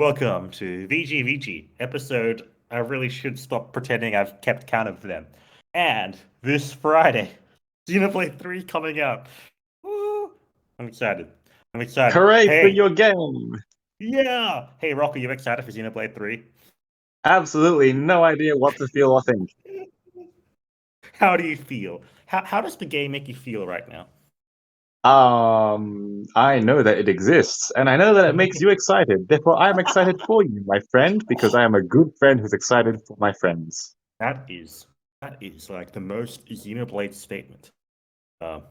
Welcome to VGVG episode. I really should stop pretending I've kept count of them. And this Friday, Xenoblade 3 coming out. Woo! I'm excited. I'm excited. Hooray for Hey, your game! yeah! Hey, Rock, are you excited for Xenoblade 3? Absolutely no idea what to feel or think. How do you feel? How does the game make you feel right now? I know that it exists, and I know that it makes you excited. Therefore, I'm excited for you, my friend, because I am a good friend who's excited for my friends. That is like the most Xenoblade statement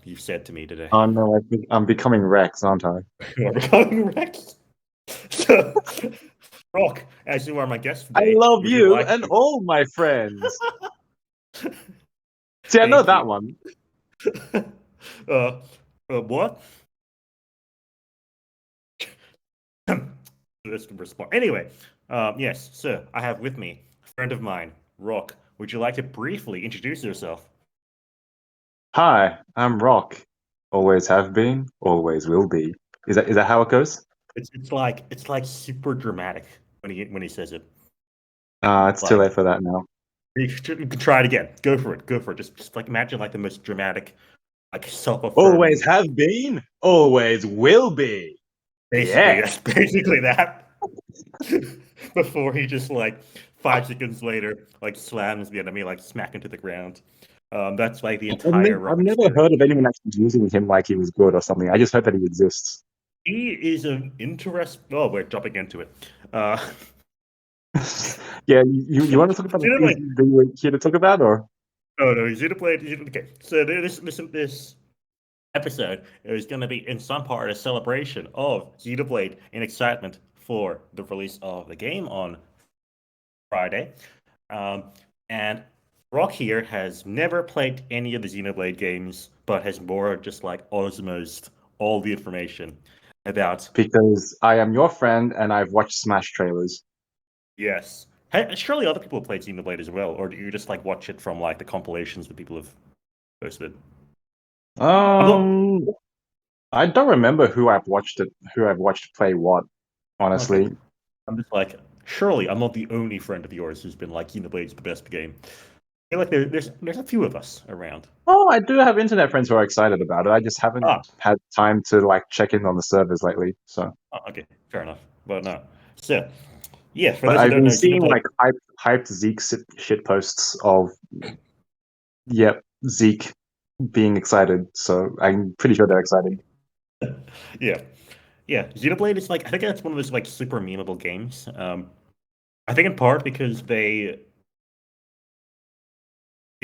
you've said to me today. Oh no, I think I'm becoming Rex, aren't I? You're becoming Rex. So, Rock, as you are my guest I today, love would you you like and to? all my friends. See, I know Thank that you. one. uh, what? Let's respond. Anyway, yes, sir, I have with me a friend of mine, Rock. Would you like to briefly introduce yourself? Hi, I'm Rock. Always have been, always will be. Is that how it goes? It's like super dramatic when he says it. It's too Like late for that now. you can try it again. Go for it. Go for it. Just like imagine like the most dramatic, like Always self-affirming. have been, always will be. Basically, Yeah. that's basically that. Before he just like 5 seconds later like slams the enemy like smack into the ground. That's like the entire I've rock never experience. heard of anyone actually using him like he was good or something. I just heard that he exists. He is an interest. Oh, we're jumping into it. Uh, Yeah, you want to talk about the things Xenoblade. that you were here to talk about, or Oh no, Xenoblade. Okay, so this episode is going to be in some part a celebration of Xenoblade and excitement for the release of the game on Friday. Um, and Rock here has never played any of the Xenoblade games, but has more just like osmosed all the information about. because I am your friend and I've watched Smash trailers. Yes. Hey, surely other people have played Xenoblade as well, or do you just like watch it from like the compilations that people have posted? I'm not Um, I don't remember who I've watched play what, okay. honestly. I'm just like, surely I'm not the only friend of yours who's been like Xenoblade's the best game. I feel like there's a few of us around. Oh, I do have internet friends who are excited about it. I just haven't Ah, had time to like check in on the servers lately. So, okay, fair enough. But no. So, yeah, for but those who I've don't been know, seeing Xenoblade. like hyped Zeke shit posts of yep, Zeke being excited. So I'm pretty sure they're excited. Yeah, yeah. Xenoblade is like I think that's one of those like super memeable games. I think in part because they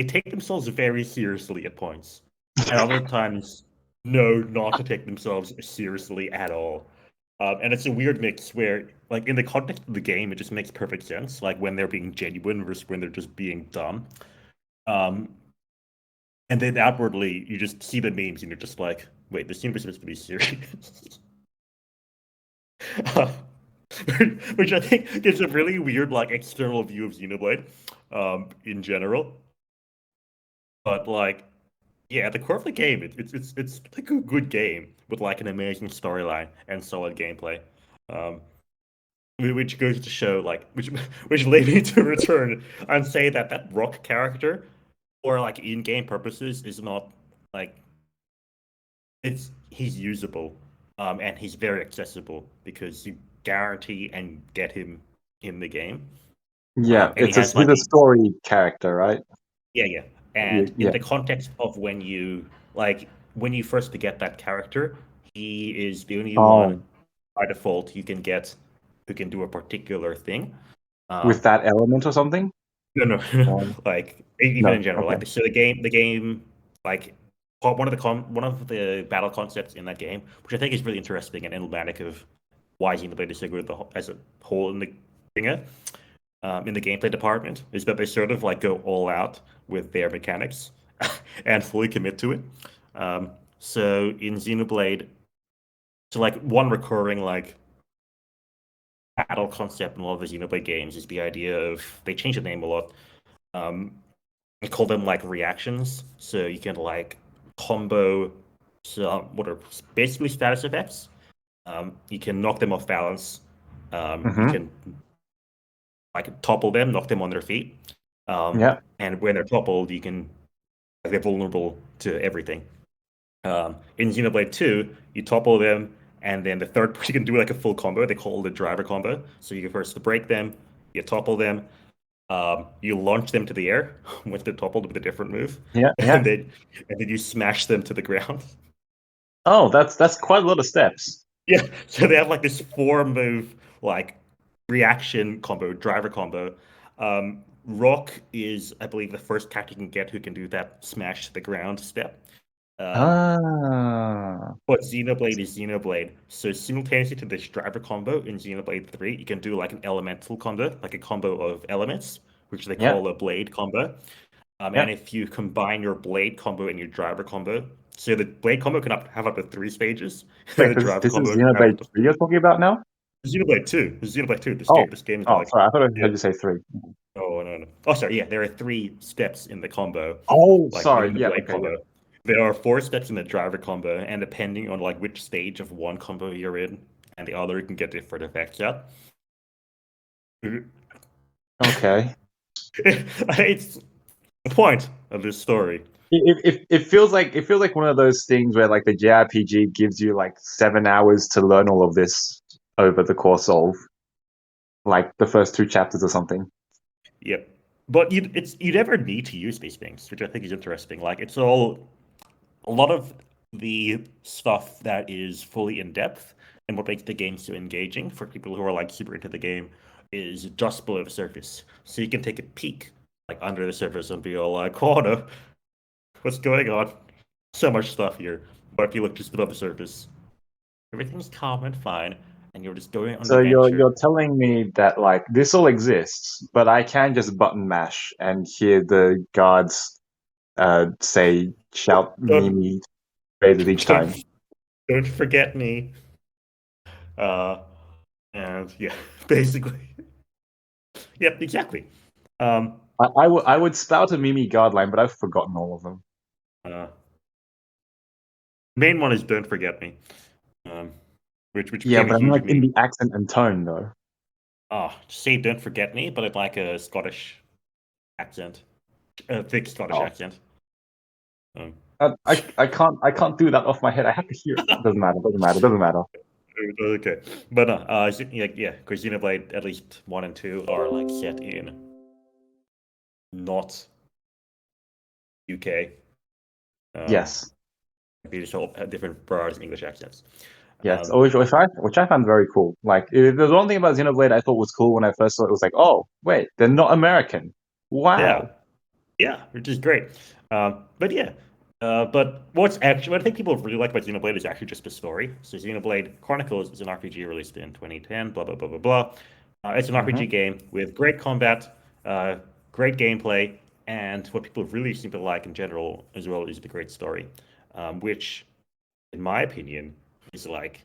take themselves very seriously at points, and other times know not to take themselves seriously at all. And it's a weird mix where, like, in the context of the game, it just makes perfect sense. Like when they're being genuine versus when they're just being dumb. Um, and then outwardly, you just see the memes and you're just like, wait, this seems supposed to be serious. Uh, which I think gives a really weird, like, external view of Xenoblade in general. But, like, yeah, at the core of the game, it's like a good game with like an amazing storyline and solid gameplay. Um, which goes to show like which led me to return and say that that rock character for like in-game purposes is not like he's usable and he's very accessible because you guarantee and get him in the game Yeah, and he has he's like a the story character, right? yeah Yeah, and in yeah. the context of when you first get that character he is the only one Oh, by default you can get who can do a particular thing. with Um, that element or something? no, no, Um, like even in no. general, Okay. like so the game, like one of the battle concepts in that game, which I think is really interesting and emblematic of why Xenoblade is so good as a whole in the thinger, in the gameplay department, is that they sort of like go all out with their mechanics and fully commit to it. So in Xenoblade, so like one recurring like battle concept in a lot of the Xenoblade games is the idea of they change the name a lot. Um, I call them like reactions. So you can like combo some what are basically status effects. You can knock them off balance You can like topple them, knock them on their feet. Yeah. And when they're toppled, you can like, they're vulnerable to everything. In Xenoblade 2, you topple them, and then the third person can do like a full combo. They call it the driver combo. So you can first break them, you topple them, you launch them to the air once they're toppled with a different move, Yeah. and then you smash them to the ground. Oh, that's quite a lot of steps. Yeah, so they have like this 4 move like reaction combo, driver combo. Rock is, I believe, the first character you can get who can do that smash to the ground step. Um, Ah. but Xenoblade is Xenoblade. So simultaneously to this driver combo in Xenoblade 3, you can do like an elemental combo, like a combo of elements, which they Yeah. call a blade combo. Yeah. And if you combine your blade combo and your driver combo, so the blade combo can have up to 3 stages. Wait, The driver this is combo can have up Xenoblade to 3 you're talking about now? Xenoblade 2. Xenoblade 2. This Oh. game. This game is Oh, like sorry. I thought I yeah. heard you say 3. Oh no. Oh sorry. Yeah, there are 3 steps in the combo, Oh, like sorry. within the Yeah. blade Okay. combo. Yeah. There are 4 steps in the driver combo, and depending on like which stage of one combo you're in and the other, you can get different effects out. Okay. It's the point of this story. It feels like one of those things where like the JRPG gives you like 7 hours to learn all of this over the course of like the first 2 chapters or something. Yep. But you never need to use these things, which I think is interesting. Like it's all a lot of the stuff that is fully in depth and what makes the game so engaging for people who are like super into the game is just below the surface. So you can take a peek like under the surface and be all like, oh no, what's going on? So much stuff here. But if you look just above the surface, everything's calm and fine, and you're just going on an So you're adventure. telling me that like this all exists, but I can just button mash and hear the guards say shout Don't, Mimi phrases each don't, time. don't forget me. Uh, and yeah, basically. Yep, exactly. Um, I would spout a Mimi guard line, but I've forgotten all of them. uh, main one is "Don't Forget Me," which Yeah, became a but I'm huge like in meme. the accent and tone though. Say "Don't Forget Me," but in like a Scottish accent, a thick Scottish Oh, accent. Um, I can't do that off my head. I have to hear it. Doesn't matter. Doesn't matter. Doesn't matter. okay, but no, yeah, because Xenoblade at least 1 and 2 are like set in not UK. Yes. They just all have different varieties in English accents. Yes, Um, which I found very cool. Like, if there's one thing about Xenoblade I thought was cool when I first saw it, was like, oh, wait, they're not American. yeah, Wow. yeah, which is great. But yeah, but what I think people really like about Xenoblade is actually just the story. So Xenoblade Chronicles is an RPG released in 2010. Blah blah blah blah blah. It's an Hmm. RPG game with great combat, great gameplay, and what people really seem to like in general as well is the great story, which, in my opinion, is like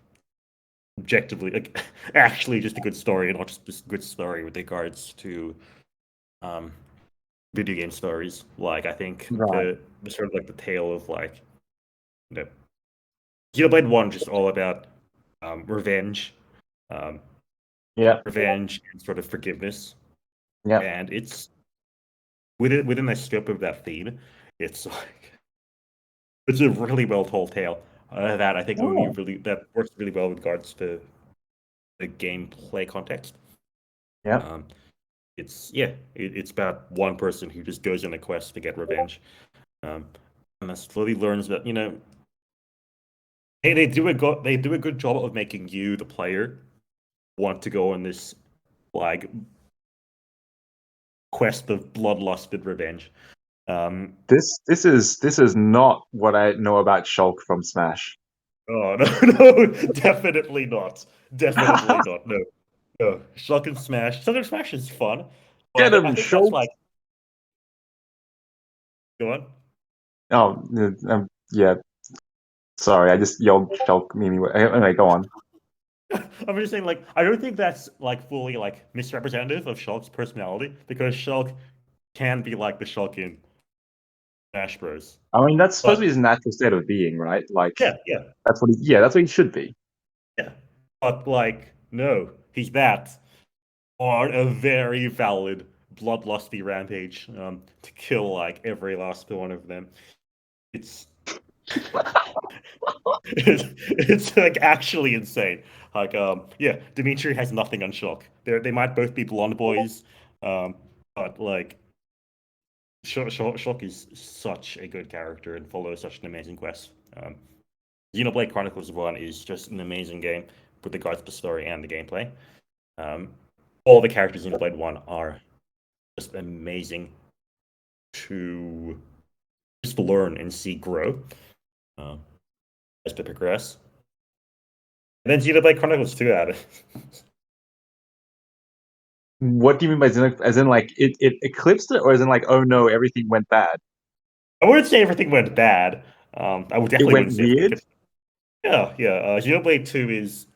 objectively, like actually just a good story, and not just a good story with regards to um, video game stories. Like I think Right. the sort of like the tale of like you know, Xenoblade One just all about revenge, um, Yeah. revenge and sort of forgiveness, Yeah. and it's within the scope of that theme. It's like it's a really well told tale that I think would be Oh. really that works really well with regards to the gameplay context. Yeah. Um, it's about one person who just goes on a quest to get revenge, um, and then slowly learns that they do a good job of making you the player want to go on this like quest of bloodlust and revenge. Um, This is not what I know about Shulk from Smash. oh no, no, definitely not, definitely not. No, no. Shulk and Smash is fun, but Get I him, think that's Shulk. like go on. Oh, yeah. Sorry, I just yelled Shulk Mimi. Anyway, go on. I'm just saying, like, I don't think that's like fully like misrepresentative of Shulk's personality because Shulk can be like the Shulk in Smash Bros. I mean, that's supposed to But be his natural state of being, right? Like, yeah, yeah, that's what he should be. yeah. But like, no. he's that on a very valid bloodlusty rampage to kill like every last one of them. It's it's like actually insane. Like yeah, Dimitri has nothing on Shock. They might both be blonde boys, but like Shock is such a good character and follows such an amazing quest. Xenoblade Chronicles 1 is just an amazing game with regards to the story and the gameplay. All the characters in Xenoblade 1 are just amazing to just learn and see grow as they progress. And then Xenoblade Chronicles 2 added. What do you mean by Xenoblade? As in, like, it eclipsed it, or as in, like, oh no, everything went bad? I wouldn't say everything went bad. I would It definitely went wouldn't say everything. weird. Yeah. Xenoblade 2 is.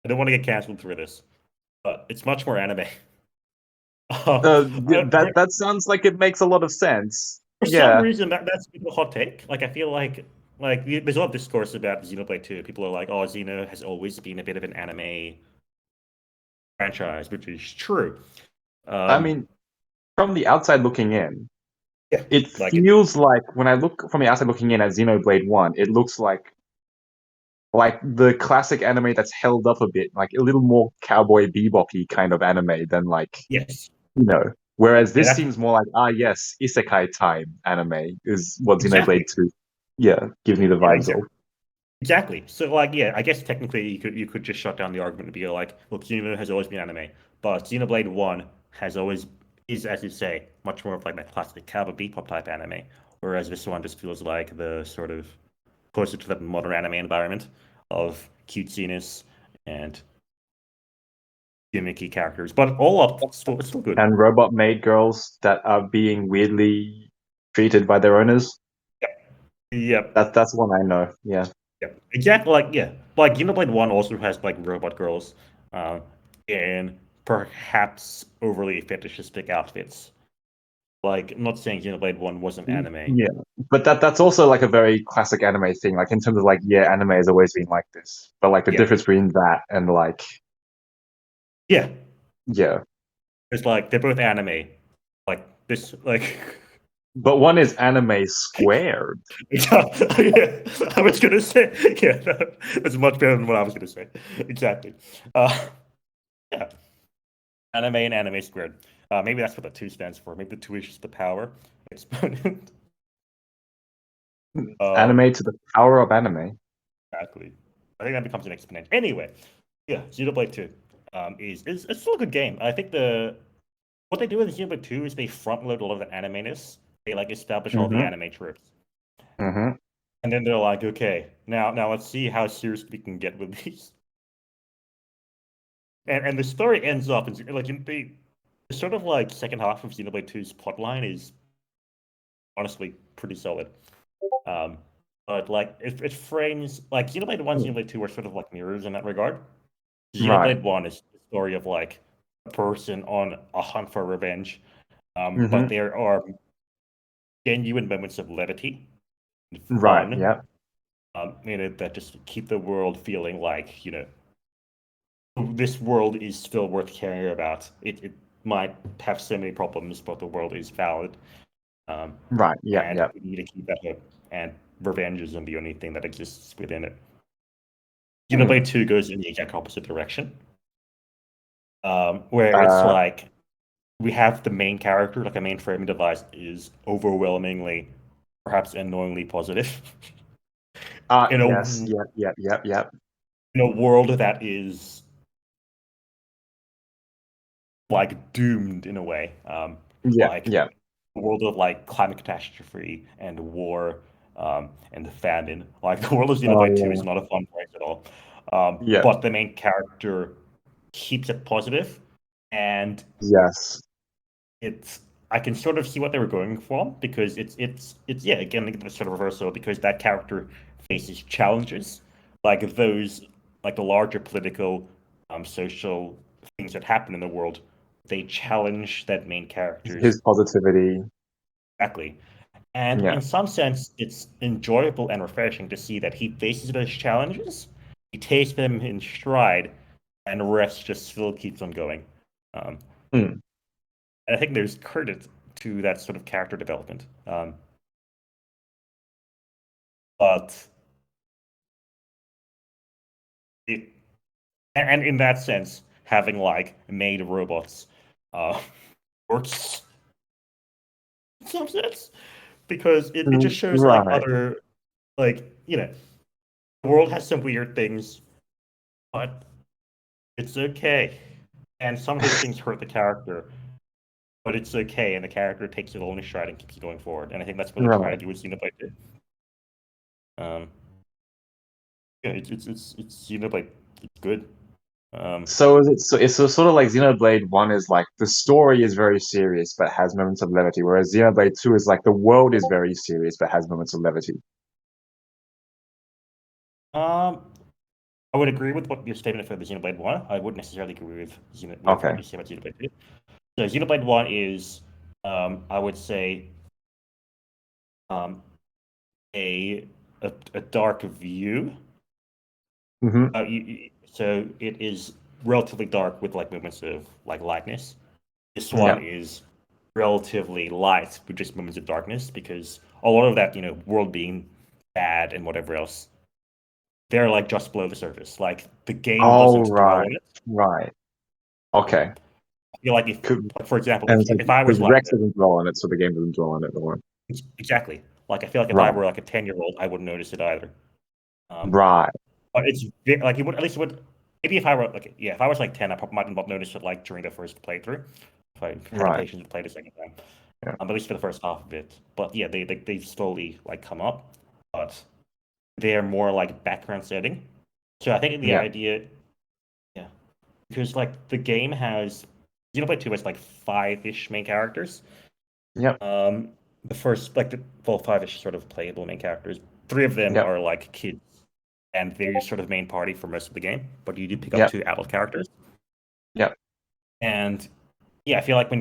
I don't want to get cancelled for this, but it's much more anime. That sounds like it makes a lot of sense. For some Yeah. reason, that's a hot take. Like, I feel like there's a lot of discourse about Xenoblade 2. People are like, "Oh, Xeno has always been a bit of an anime franchise," which is true. I mean, from the outside looking in, yeah, it feels like when I look from the outside looking in at Xenoblade 1, it looks like the classic anime that's held up a bit, like a little more Cowboy Bebop-y kind of anime than like yes. Whereas this Yeah, seems more like yes, isekai time anime is what exactly. Xenoblade 2 gives me the vibes of. Exactly. So like yeah, I guess technically you could just shut down the argument and be like, look, Xenoblade has always been anime, but Xenoblade 1 has always is, as you say, much more of like that classic Cowboy Bebop type anime, whereas this one just feels like the sort of closer to the modern anime environment of cutesiness and gimmicky characters, but all up, it's still good. And robot maid girls that are being weirdly treated by their owners. Yep. That's one I know. Yeah. Yep. Exactly. Like Xenoblade 1 also has like robot girls, and perhaps overly fetishistic outfits. Like, I'm not saying Xenoblade 1 wasn't anime. Yeah, but that's also like a very classic anime thing. Like in terms of like, yeah, anime has always been like this. But like the difference between that and like, yeah, yeah. it's like they're both anime. Like this, like. But one is anime squared. Yeah, I was gonna say, yeah, that's much better than what I was gonna say. Exactly. Yeah, anime and anime squared. Maybe that's what the 2 stands for. Maybe the 2 is just the power exponent. Anime to the power of anime. Exactly. I think that becomes an exponent. Anyway, yeah, Xenoblade 2 is it's still a good game. I think what they do with Xenoblade 2 is they front load a lot of the anime-ness. They like establish all the anime tropes. Mm-hmm. And then they're like, okay, now let's see how serious we can get with these. And the story ends up in like the sort of like second half of Xenoblade 2's plotline is honestly pretty solid. But like it frames like Xenoblade 1, Xenoblade 2 are sort of like mirrors in that regard. Xenoblade 1 is the story of like a person on a hunt for revenge. But there are genuine moments of levity and fun. Right, yeah. In it that just keep the world feeling like, this world is still worth caring about. It might have so many problems, but the world is valid. Right, yeah, and yeah. we need to keep that hope. And revenge isn't the only thing that exists within it. Xenoblade 2 goes in the exact opposite direction. Where it's like we have the main character, like a main framing device, is overwhelmingly, perhaps annoyingly positive. Yes, yeah. In a world that is like doomed in a way. Yeah. A world of like climate catastrophe and war and famine. Like the world of Xenoblade 2 is not a fun place at all. But the main character keeps it positive, and yes, I can sort of see what they were going for because it's yeah, again the sort of reversal, because that character faces challenges like those, like the larger political social things that happen in the world. They challenge that main character's his positivity. exactly. And in some sense, it's enjoyable and refreshing to see that he faces those challenges, he takes them in stride, and the rest just still keeps on going. Hmm. And I think there's credit to that sort of character development. But it, and in that sense, having like made robots works in some sense because it just shows like Right. other like the world has some weird things, but it's okay. And some of those things hurt the character, but it's okay, and the character takes it all in his stride and keeps going forward. And I think that's what they try to Right. do with Xenoblade 2. Yeah, it's Xenoblade. It's good. So is it? So it's sort of like Xenoblade One is like the story is very serious but has moments of levity, whereas Xenoblade Two is like the world is very serious but has moments of levity. Um, I would agree with what your statement for the Xenoblade 1. I wouldn't necessarily agree with, with Okay. what you say about Xenoblade 2. So Xenoblade 1 is, I would say, um, a, a dark view. Hmm. So it is relatively dark with like moments of like lightness. This one Yeah. is relatively light with just moments of darkness because a lot of that, world being bad and whatever else, they're like just below the surface. Like the game Oh, doesn't dwell right. on it. Right. Okay. I feel like if, Could, like, for example, and it's like if I was because like Rex doesn't dwell on it, so the game doesn't dwell on it. Or exactly like I feel like if I right. were like a 10-year-old, I wouldn't notice it either. Um, Right. but it's like it would at least it would maybe if I were like if I was like 10, I probably might not notice it like during the first playthrough if I had the Right. patience to play the second time. Yeah. At least for the first half of it. But yeah, they slowly like come up, but they're more like background setting. So I think the Yeah. idea, yeah, because like the game has Xenoblade 2 has like five-ish main characters. Yep. The first like the well five-ish sort of playable main characters. Three of them Yep. are like kids, and they're your sort of main party for most of the game. But you do pick up Yep. two adult characters, Yep. and yeah, I feel like when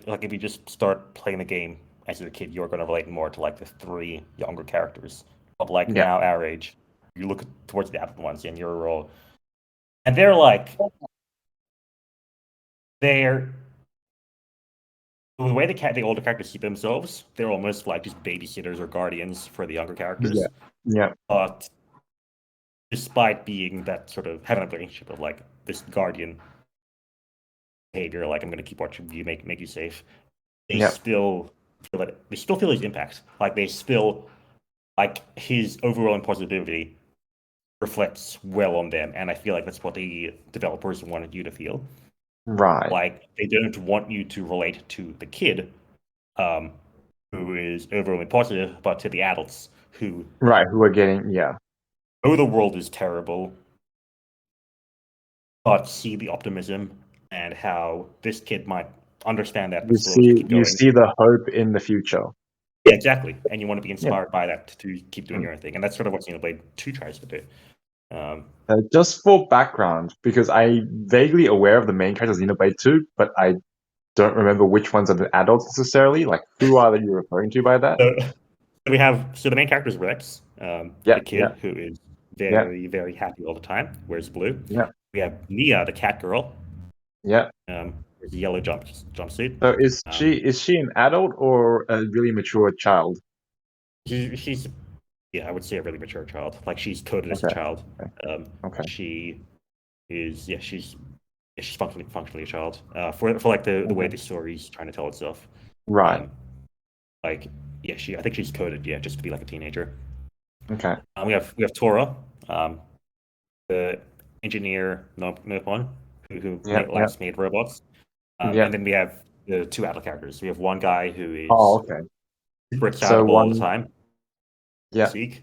like if you just start playing the game as a kid, you're going to relate more to like the three younger characters. But like Yep. now, our age, you look towards the adult ones, and you're all, and they're like they're the way the older characters see themselves, they're almost like just babysitters or guardians for the younger Yeah. characters. Yeah. But despite being that sort of having a relationship of like this guardian behavior, like I'm going to keep watching you, make you safe, they Yep. still feel that they still feel his impact. Like they still like his overall positivity reflects well on them, and I feel like that's what the developers wanted you to feel. Right. Like they don't want you to relate to the kid, um, who is overly positive, but to the adults who Right. Who are getting? Yeah. know the world is terrible, but see the optimism and how this kid might understand that, but still just keep You going. see the hope in the future. Yeah, exactly. And you want to be Yeah. inspired by that to keep doing Mm. your own thing, and that's sort of what Xenoblade 2 tries to do. Just for background, because I'm vaguely aware of the main characters in Xenoblade 2, but I don't remember which ones are the adults necessarily. Like, who are you referring to by that? So the main character is Rex, Yeah, the kid yeah, who is yeah, very very happy all the time, wears blue. yeah, We have Mia, the cat girl, yeah. wears a yellow jumpsuit. So Um, is she an adult or a really mature child? she's yeah, I would say a really mature child. Like she's coded as a Okay, child. okay, Um, okay. she is she's functionally a child. For like the way Okay. the story's trying to tell itself. Right. Um, like yeah, I think she's coded just to be like a teenager. Okay. We have Tora, um, the engineer Nopon, who Yeah, yeah, last made robots. yeah. And then we have the two adult characters. We have one guy who Oh, is okay. super So excitable all the one, time, yeah, Zeke.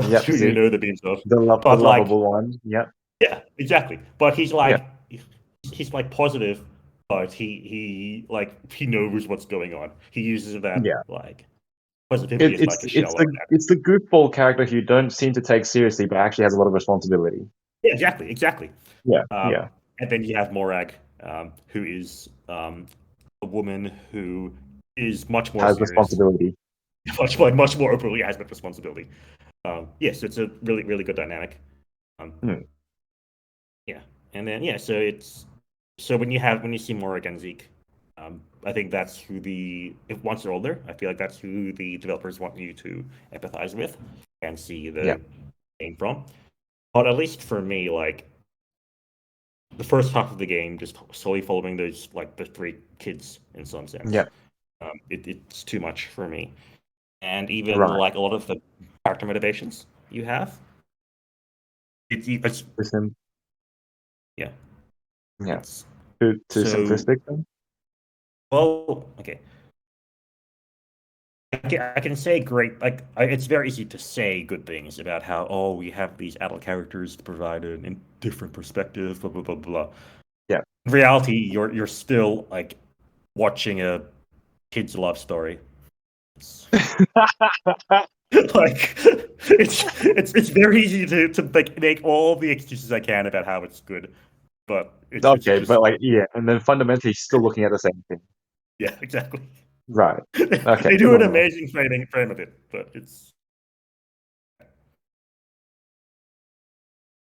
yeah. You See, know the beams of. the But like, lovable one. Yeah, yeah, exactly. But yeah. he's like positive, but he knows what's going on. He uses that Yeah. like positivity as like a shell of that. It's the goofball character who you don't seem to take seriously, but actually has a lot of responsibility. Yeah, exactly. Yeah, Um, yeah. and then you have Morag, who is a woman who is much more Has serious, responsibility. much more openly has that responsibility. Yes, it's a really really good dynamic. Um, Hmm. yeah. And then so when you see Moric and Zeke, I think that's who if once they're older, I feel like that's who the developers want you to empathize with and see Yeah. the game from. But at least for me, like the first half of the game, just solely following those like the three kids in some sense, Yeah. it's too much for me. And even Right. like a lot of the character motivations you have, it's Listen, yeah, yeah. it's Too so simplistic then? well. Okay, I can say great. Like it's very easy to say good things about how we have these adult characters to provide a different perspective. Blah blah blah blah. Yeah. In reality, you're still like watching a kid's love story. It's, like it's very easy to like make all the excuses I can about how it's good, but it's Okay, just but like yeah, and then fundamentally still looking at the same thing. yeah, exactly. Right. Okay, They do fair an enough. amazing frame of it, but it's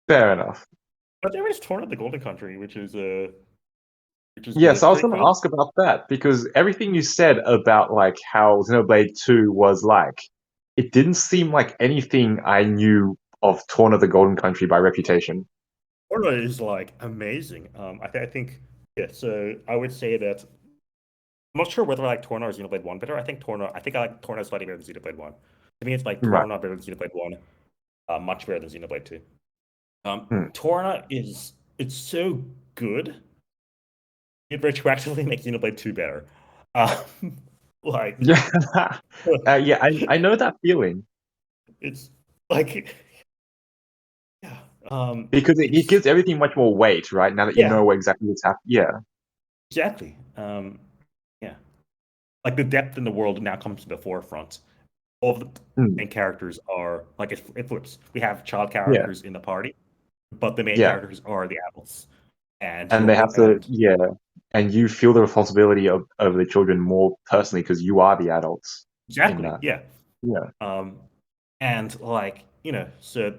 Fair enough. but there is Torn of the Golden Country, which is Yes, the I was going to prequel. ask about that because everything you said about like how Xenoblade 2 was like, it didn't seem like anything I knew of Torn of the Golden Country by reputation. Torna is like amazing. I think yeah. So I would say that I'm not sure whether I like Torna or Xenoblade One better. I think I like Torna slightly better than Xenoblade One. To me, it's like Right. Torna better than Xenoblade One, much better than Xenoblade Two. Hmm. Torna it's so good. It retroactively makes Xenoblade Two better. Like Yeah. Yeah, I know that feeling it's like yeah. because it It's gives everything much more weight, right? Now that you yeah, know what exactly what's happening. Yeah. exactly. Yeah. Like the depth in the world now comes to the forefront. All of the Hmm. main characters are like it flips. We have child Yeah. characters in the party, but the main Yeah. characters are the adults, and And they you're have to, and yeah. And you feel the responsibility of over the children more personally because you are the adults in exactly that. yeah. Yeah. Um, and like so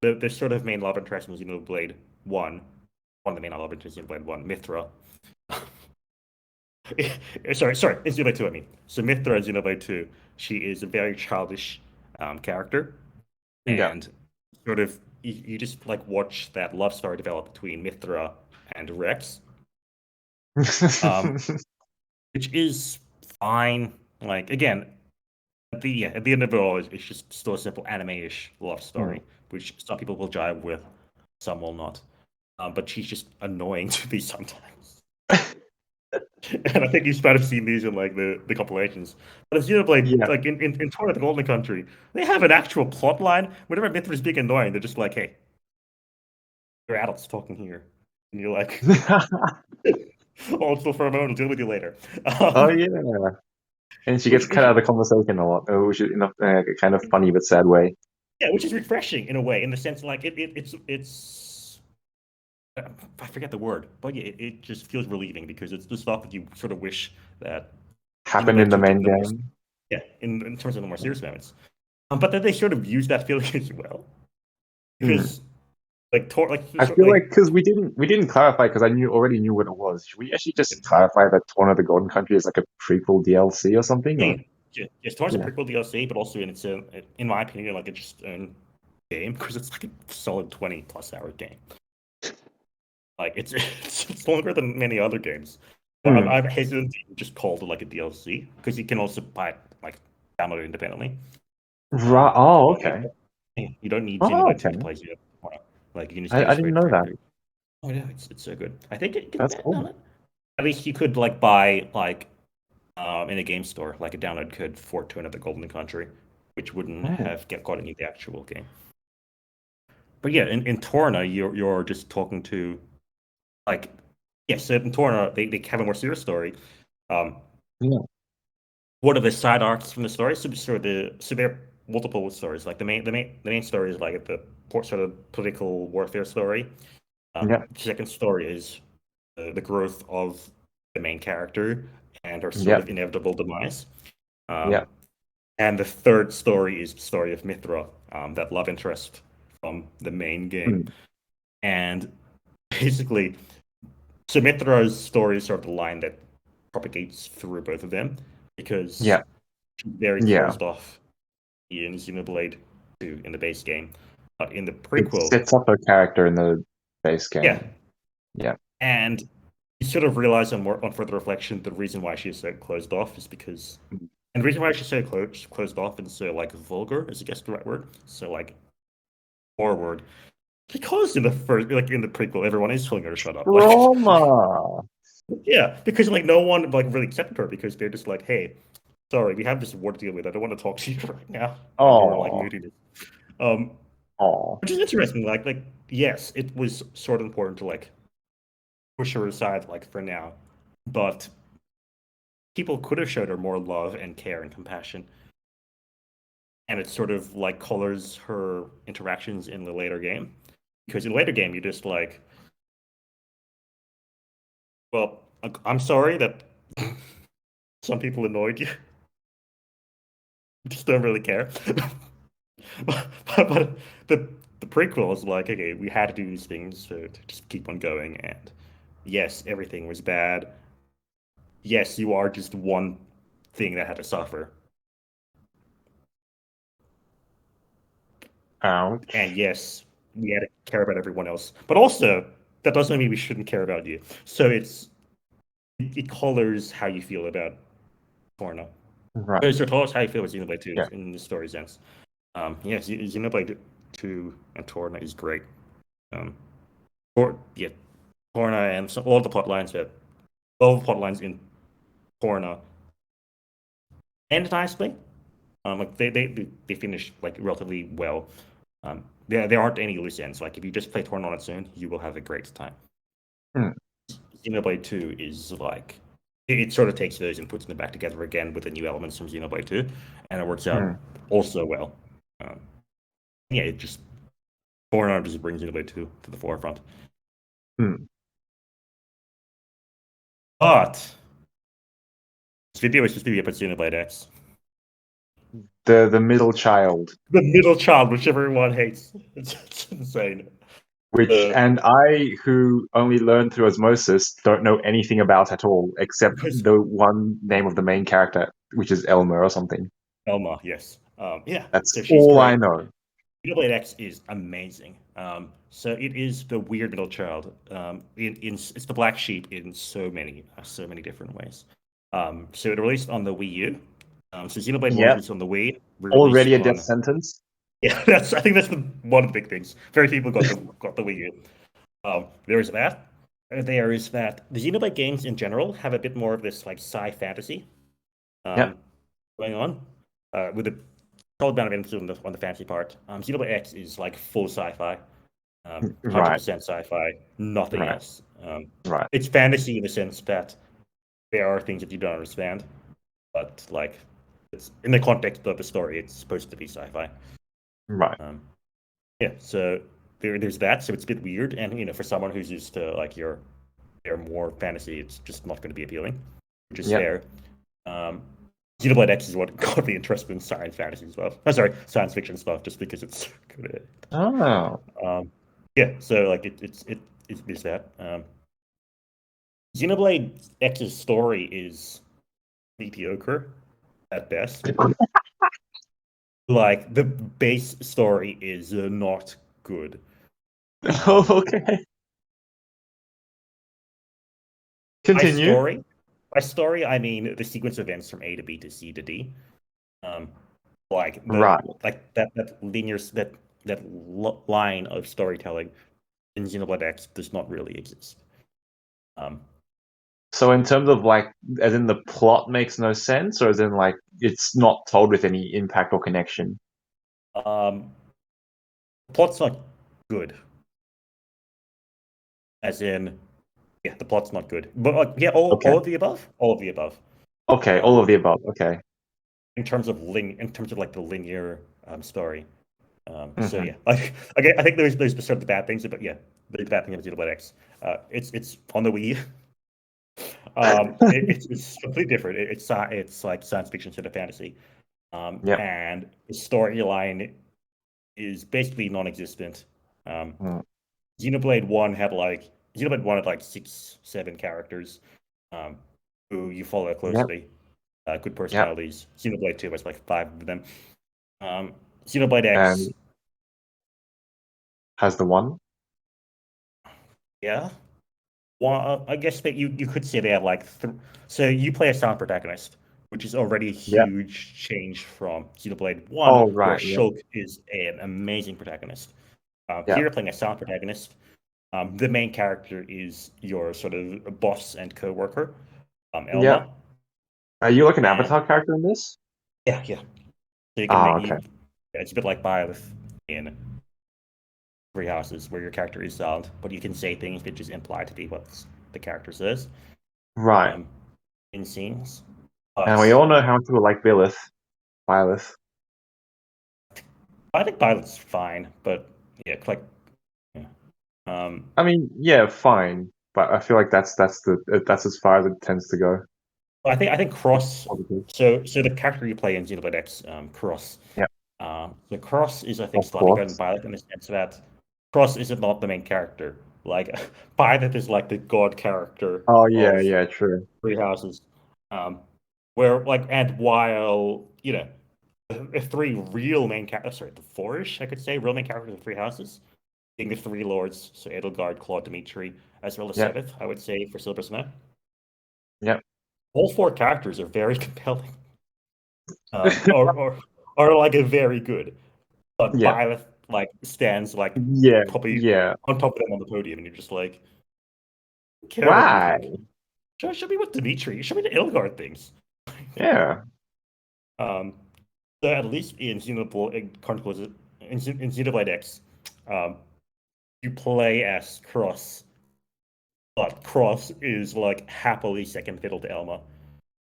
the sort of main love interest in Xenoblade One, one of the main love interests in Xenoblade One, Mithra. sorry, in Xenoblade Two, I mean. So Mithra in Xenoblade Two, she is a very childish character, Yeah. and sort of you just like watch that love story develop between Mithra and Rex, um, which is fine. Like again, at the end of it all, it's just still a simple anime-ish love Hmm. story, which some people will jive with, some will not. But she's just annoying to me sometimes. And I think you might have seen these in like the compilations. But it's Xenoblade, Yeah. like in Tour of the Golden Country, they have an actual plot line. Whenever Mithra's being annoying, they're just like, "Hey, you're adults talking here," and you're like, "Oh, still for a moment. I'll deal with you later." Oh Um, yeah. And she which, gets which cut out of the conversation a lot, which is in a kind of funny but sad way. yeah, which is refreshing in a way, in the sense like it's I forget the word, but yeah, it just feels relieving because it's the stuff that you sort of wish that Happened in Xenoblade the 2 took main the more game. yeah in terms of the more serious moments. But then they sort of use that feeling as well Hmm. because like Tor like I sort feel like like because we didn't clarify because I already knew what it was. Should we actually just clarify that Torn of the Golden Country is like a prequel DLC or something? Or yeah, Tor's a yeah. prequel DLC, but also in its own, in my opinion, like it's just own game because it's like a solid 20+ hour game. Like it's longer than many other games. But Hmm. I'm hesitant to just call it like a DLC because you can also buy it like download it independently. Right. Oh, So okay. you don't need Oh, Xenoblade 2 to okay. play Xenoblade. Like you can just I get it didn't straight know that. directly. Oh yeah, it's so good. I think it can That's get cool. on it. At least you could like buy like in a game store like a download code for Twin of the Golden Country, which wouldn't Oh, have get gotten you the actual game. But yeah, in Torna, you're just talking to like yes, so in Torna they have a more serious story. Um, yeah. what are the side arcs from the story? So there are multiple stories. Like the main story is like the sort of political warfare story. Yeah. The second story is the growth of the main character and her sort Yeah. of inevitable demise. Yeah. Um, and the third story is the story of Mithra, that love interest from the main game. Hmm. And basically, Sumitra's story is sort of the line that propagates through both of them because Yeah. she's very Yeah. closed off in Xenoblade 2 in the base game. But in the It prequel, sets up her character in the base game. yeah, Yeah. and you sort of realize on further reflection the reason why she's so closed off is because, and the reason why she's so closed off and so like vulgar is I guess the right word, so like forward, because in the first like in the prequel everyone is telling her to shut up. Like, Trauma. yeah, because like no one like really accepted her because they're just like, hey, sorry, we have this war to deal with. I don't want to talk to you right now. And you're like Oh. moodiness. Um, Oh. which is interesting. Like yes, it was sort of important to like push her aside like for now, but people could have showed her more love and care and compassion. And it sort of like colors her interactions in the later game. Because in the later game, you just like, well, I'm sorry that some people annoyed you. Just don't really care. but the prequel is like, okay, we had to do these things to just keep on going. And yes, everything was bad. Yes, you are just one thing that had to suffer. And Ouch. yes, we had to care about everyone else. But also, that doesn't mean we shouldn't care about you. So it colors how you feel about Torna. Right. So tell us how you feel with Xenoblade 2 Yeah. in the story sense. Yeah, Xenoblade 2 and Torna is great. Yeah, Torna and all the plot lines in Torna end nicely. Like they finish like relatively well. There aren't any loose ends. Like if you just play Torna on its own, you will have a great time. Hmm. Xenoblade 2 is like it sort of takes those and puts them back together again with the new elements from Xenoblade 2, and it works out also well. Yeah, it just Torna just brings Xenoblade 2 to the forefront. Hmm. But this video is supposed to be about Xenoblade X. The middle child, The middle child, which everyone hates. It's insane. and I, who only learned through osmosis, don't know anything about at all, except Because the one name of the main character, which is Elma or something. Elma, yes. Yeah, That's so she's all I great. know. Xenoblade X is amazing. So it is the weird middle child. It's the black sheep in so many different ways. So it released on the Wii U. So Xenoblade 1 Yep. released on the Wii, Already released a death on sentence. yeah. I think that's one of the big things. Very few people got the Wii U. There is that. There is that. The Xenoblade games in general have a bit more of this like sci-fantasy Yep. going on, with a solid amount of emphasis on the fantasy part. Xenoblade X is like full sci-fi, Right. 100% sci-fi, nothing Right. else. Right. It's fantasy in the sense that there are things that you don't understand, but like it's in the context of the story, it's supposed to be sci-fi. Right. Yeah, so there's that. So it's a bit weird, and for someone who's used to like your more fantasy, it's just not going to be appealing, which is Yep. fair. Um, Xenoblade X is what got me interested in science fantasy as well. I'm sorry, science fiction stuff, just because it's so good. Oh. Yeah, so like it is that. Xenoblade X's story is mediocre at best. Like the base story is not good. Oh, okay. By Continue. story, by story, I mean the sequence of events from A to B to C to D. Um, like Right. that linear line of storytelling in Xenoblade X does not really exist. Um, So in terms of like, as in the plot makes no sense, or as in like it's not told with any impact or connection? um, the plot's not good, as in yeah, the plot's not good. But like yeah, Okay. all of the above, all of the above. Okay. All Um, of the above. Okay. in terms of like the linear story. So Hmm. yeah, like okay, I think there's sort of the bad things, but yeah, the bad thing about Xenoblade X. It's on the Wii. It's completely different. It's like science fiction instead of fantasy. Yep. And the storyline is basically non-existent. Mm. Xenoblade 1 had like Xenoblade 1 had like 6-7 characters who you follow closely. Good personalities. Xenoblade 2 was like 5 of them. Xenoblade X. And has the one? Yeah. Well, I guess that you could say they have like so you play a sound protagonist, which is already a Yeah. huge change from Xenoblade 1, Oh, where right. Yeah. Shulk is an amazing protagonist. Yeah. Here you're playing a sound protagonist. The main character is your sort of boss and co-worker, Elma. Yeah. Are you like an And avatar character in this? yeah. So you can make Okay. it's a bit like Byleth in Three Houses, where your character is silent, but you can say things that just imply to be what the character says. Right. In scenes. And we all know how people like Byleth. I think Byleth's fine, but yeah, like yeah. I mean, yeah, fine, but I feel like that's as far as it tends to go. I think Cross. Positive. So the character you play in Xenoblade X, Cross. Yeah. The Cross is I think Of slightly better course. than Byleth in the sense that Cross is not the main character. Like Byleth is like the god character Oh yeah, of yeah, true. Three Houses. Where like and while the three real main characters, sorry, the four-ish I could say real main characters of Three Houses, being the three lords, so Edelgard, Claude, Dimitri, as well as Yeah. Seveth, I would say for Silver Snow. Yeah. All four characters are very compelling, or like a very good. But Yeah. Byleth like stands like Yeah. probably Yeah. on top of them on the podium, and you're just like, care what you Why? think. Show me what Dimitri. Show me the Edelgard things. Yeah. So at least in Xenoblade in Xenoblade X, you play as Cross, but Cross is like happily second fiddle to Elma.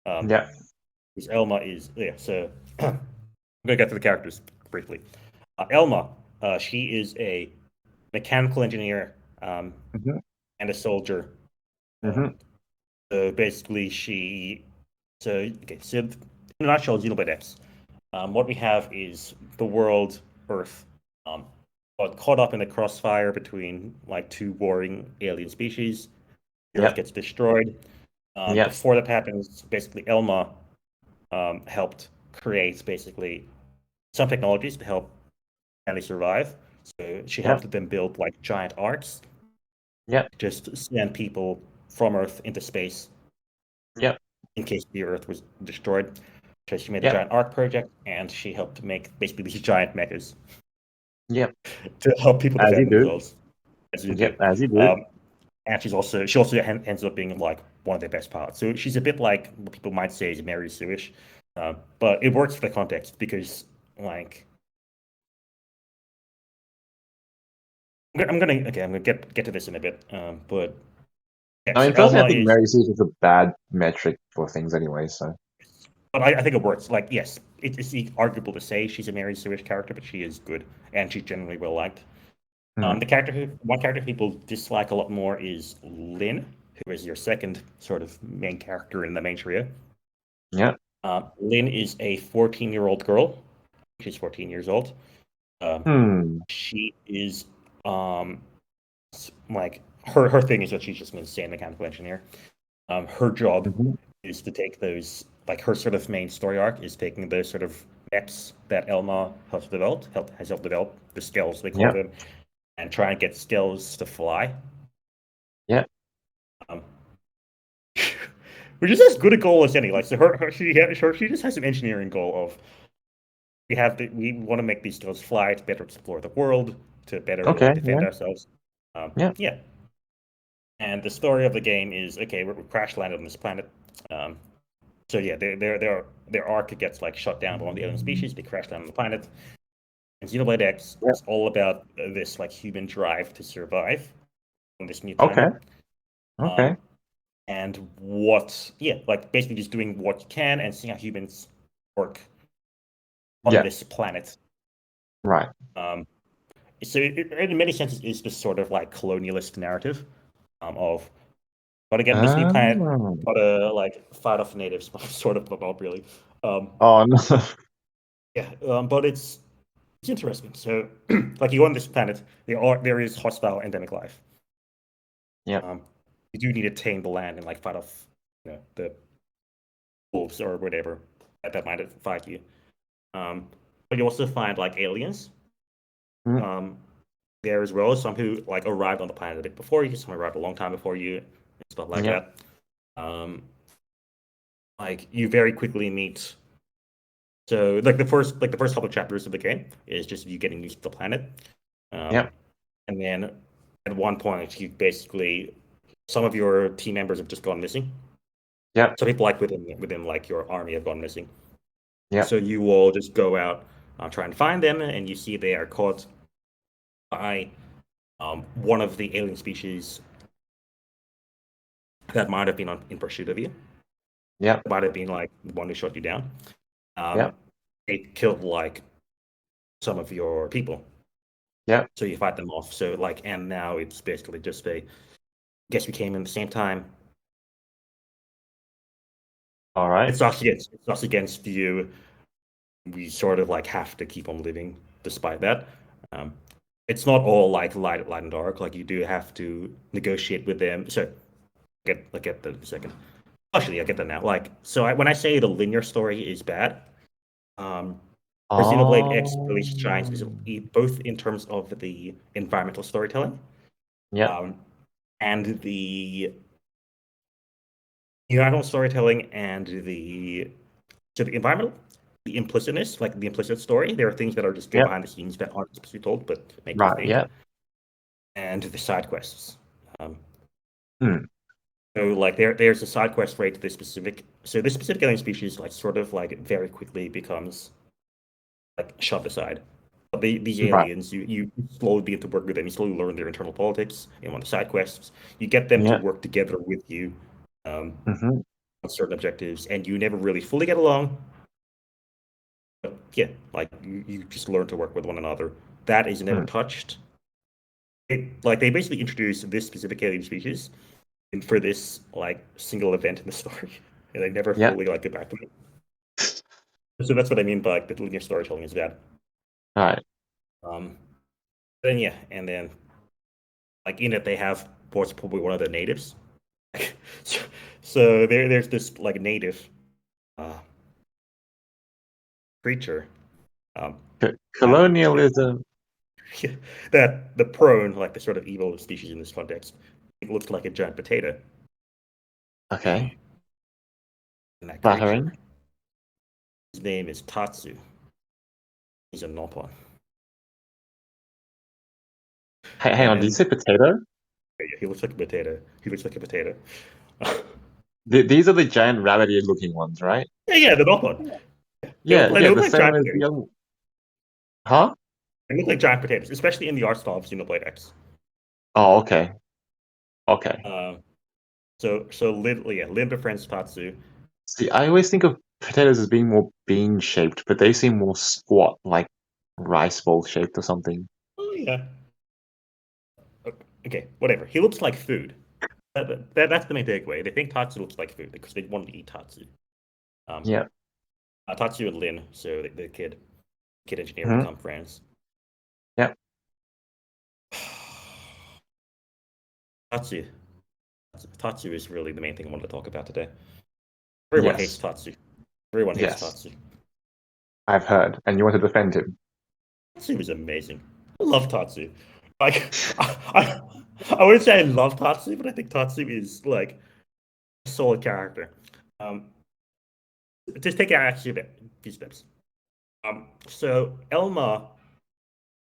Yeah. Because Elma is So I'm gonna get to the characters briefly. Elma, she is a mechanical engineer Mhm. and a soldier. Mhm. So basically, So in a nutshell, Xenoblade X. What we have is the world Earth, got caught up in a crossfire between like two warring alien species. The Earth Yeah. gets destroyed. Yeah. Before that happens, basically Elma helped create basically some technologies to help humanity survive. So she Yeah. helped them build like giant arcs, Yeah. just send people from Earth into space Yeah. in case the Earth was destroyed. So she made a Yeah. giant arc project, and she helped make basically these giant mechas Yeah. to help people As you defend do. themselves, as you do. Yep. As you do. And she also ends up being like one of their best parts. So she's a bit like what people might say is Mary Sue-ish, but it works for the context because like I'm gonna get to this in a bit, but yeah, I so mean, personally, I Elma think is, Mary Sue's is a bad metric for things anyway. So. but I think it works. Like yes, it's arguable to say she's a Mary Sue-ish character, but she is good and she's generally well liked. Mhm. One character people dislike a lot more is Lin, who is your second sort of main character in the main trio. Yeah. Lin is a 14-year-old girl. She's 14 years old. She is like her thing is that she's just an insane mechanical engineer. Her job Mhm. is to take those like her sort of main story arc is taking those sort of mechs that Elma has helped develop the skills they call Yeah. them, and try and get skills to fly. Yeah. Um, which is as good a goal as any. Like, so she just has an engineering goal of we want to make these skills fly to better explore the world, to better like Okay. defend Yeah. ourselves. Yeah. Yeah. And the story of the game is okay. We're crash landed on this planet. So yeah, their arc gets like shut down by one of the alien species. They crash land on the planet. And Xenoblade X Yeah. is all about this like human drive to survive on this new Okay. planet. Okay. And like basically just doing what you can and seeing how humans work on Yeah. this planet. Right. So in many senses, is this sort of like colonialist narrative of gotta get on this new planet, gotta like fight off the natives, sort of, but not really. Oh no. Yeah, but it's interesting. So, like you on this planet, there is hostile endemic life. Yep. You do need to tame the land and like fight off, the wolves or whatever that might fight you. But you also find like aliens there as well. Some who like arrived on the planet a bit before you, some arrived a long time before you, and stuff like Yep. that. Like you very quickly meet. So like the first couple of chapters of the game is just you getting used to the planet. Yep. And then at one point you basically some of your team members have just gone missing. Yep. So people like within like your army have gone missing. Yep. So you will just go out try and find them, and you see they are caught by one of the alien species that might have been in pursuit of you. Yep. Might have been like the one who shot you down. Yep. They killed like some of your people. Yep. So you fight them off. So like, and now it's basically just guess we came in the same time. All right. It's us against you. We sort of like have to keep on living despite that. It's not all like light and dark. Like you do have to negotiate with them. So I get that in a second. Actually, I get that now. Like, so when I say the linear story is bad, where Xenoblade X really shines is both in terms of the environmental storytelling, Yep. and the environmental storytelling and the environmental, the implicitness, like the implicit story. There are things that are just good Yep. behind the scenes that aren't supposed to be told, but make you Right. think. Yep. And the side quests. Hmm. So like there's a side quest rate to this specific. So this specific alien species like sort of like very quickly becomes like shoved aside. But these Right. aliens, you slowly begin to work with them. You slowly learn their internal politics and one of the side quests. You get them to Yep. work together with you Mm-hmm. on certain objectives, and you never really fully get along. But yeah, like you just learn to work with one another. That is never touched. Like they basically introduced this specific alien species for this like single event in the story, and they never Yep. fully like get back to it. So that's what I mean by like the linear storytelling is bad. All right. Then yeah, and then like in it they have what's probably one of the natives. so, so there's this like native creature that Colonialism. that the prone like the sort of evil species in this context, it looks like a giant potato. Okay. And that creature, Flattering. his name is Tatsu. He's a Nopon. Hey, hang on. Did you And say potato? he looks like a potato. He looks like a potato. These are the giant rabbit-eared looking ones, right? Yeah, the Nopon. Yeah. They Yeah. look The like same giant as the potatoes. other. Huh? They look like giant potatoes, especially in the art style of Xenoblade X. Oh, okay. Okay. So Lin befriends Tatsu. See, I always think of potatoes as being more bean-shaped, but they seem more squat, like rice bowl shaped or something. Oh yeah. Okay, whatever. He looks like food. That's the main takeaway. They think Tatsu looks like food because they want to eat Tatsu. Um, Yeah. Tatsu and Lin, so the kid engineer, Hmm. become friends. Yeah. Tatsu. Tatsu is really the main thing I wanted to talk about today. Everyone hates Yes. Tatsu. Everyone hates Yes. Tatsu. I've heard, and you want to defend him. Tatsu is amazing. I love Tatsu. Like, I wouldn't say I love Tatsu, but I think Tatsu is like a solid character. Um, just take actually a few steps. So Elma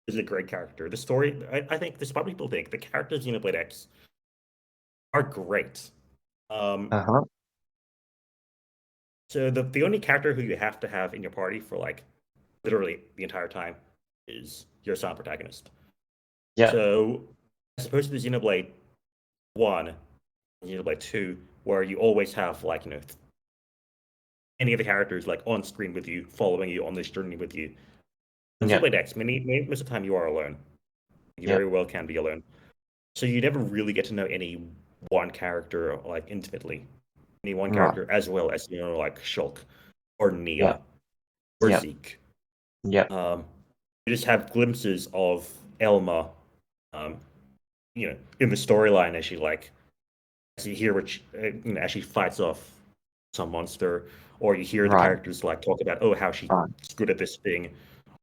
is a great character. The story, I think, despite what people think, the characters in Xenoblade X are great. Uh-huh. So the only character who you have to have in your party for like literally the entire time is your sound protagonist. Yeah. So as opposed to the Xenoblade 1, Xenoblade 2, where you always have like any of the characters like on screen with you, following you on this journey with you. In Yeah. Xenoblade X, most of the time you are alone. You Yeah. very well can be alone. So you never really get to know any one character like intimately. Any one Right. character as well as like Shulk or Yeah. Nia or Yeah. Zeke. Yeah. You just have glimpses of Elma in the storyline as you hear as she fights off some monster, or you hear the Right. characters like talk about, oh, how she's Right. good at this thing,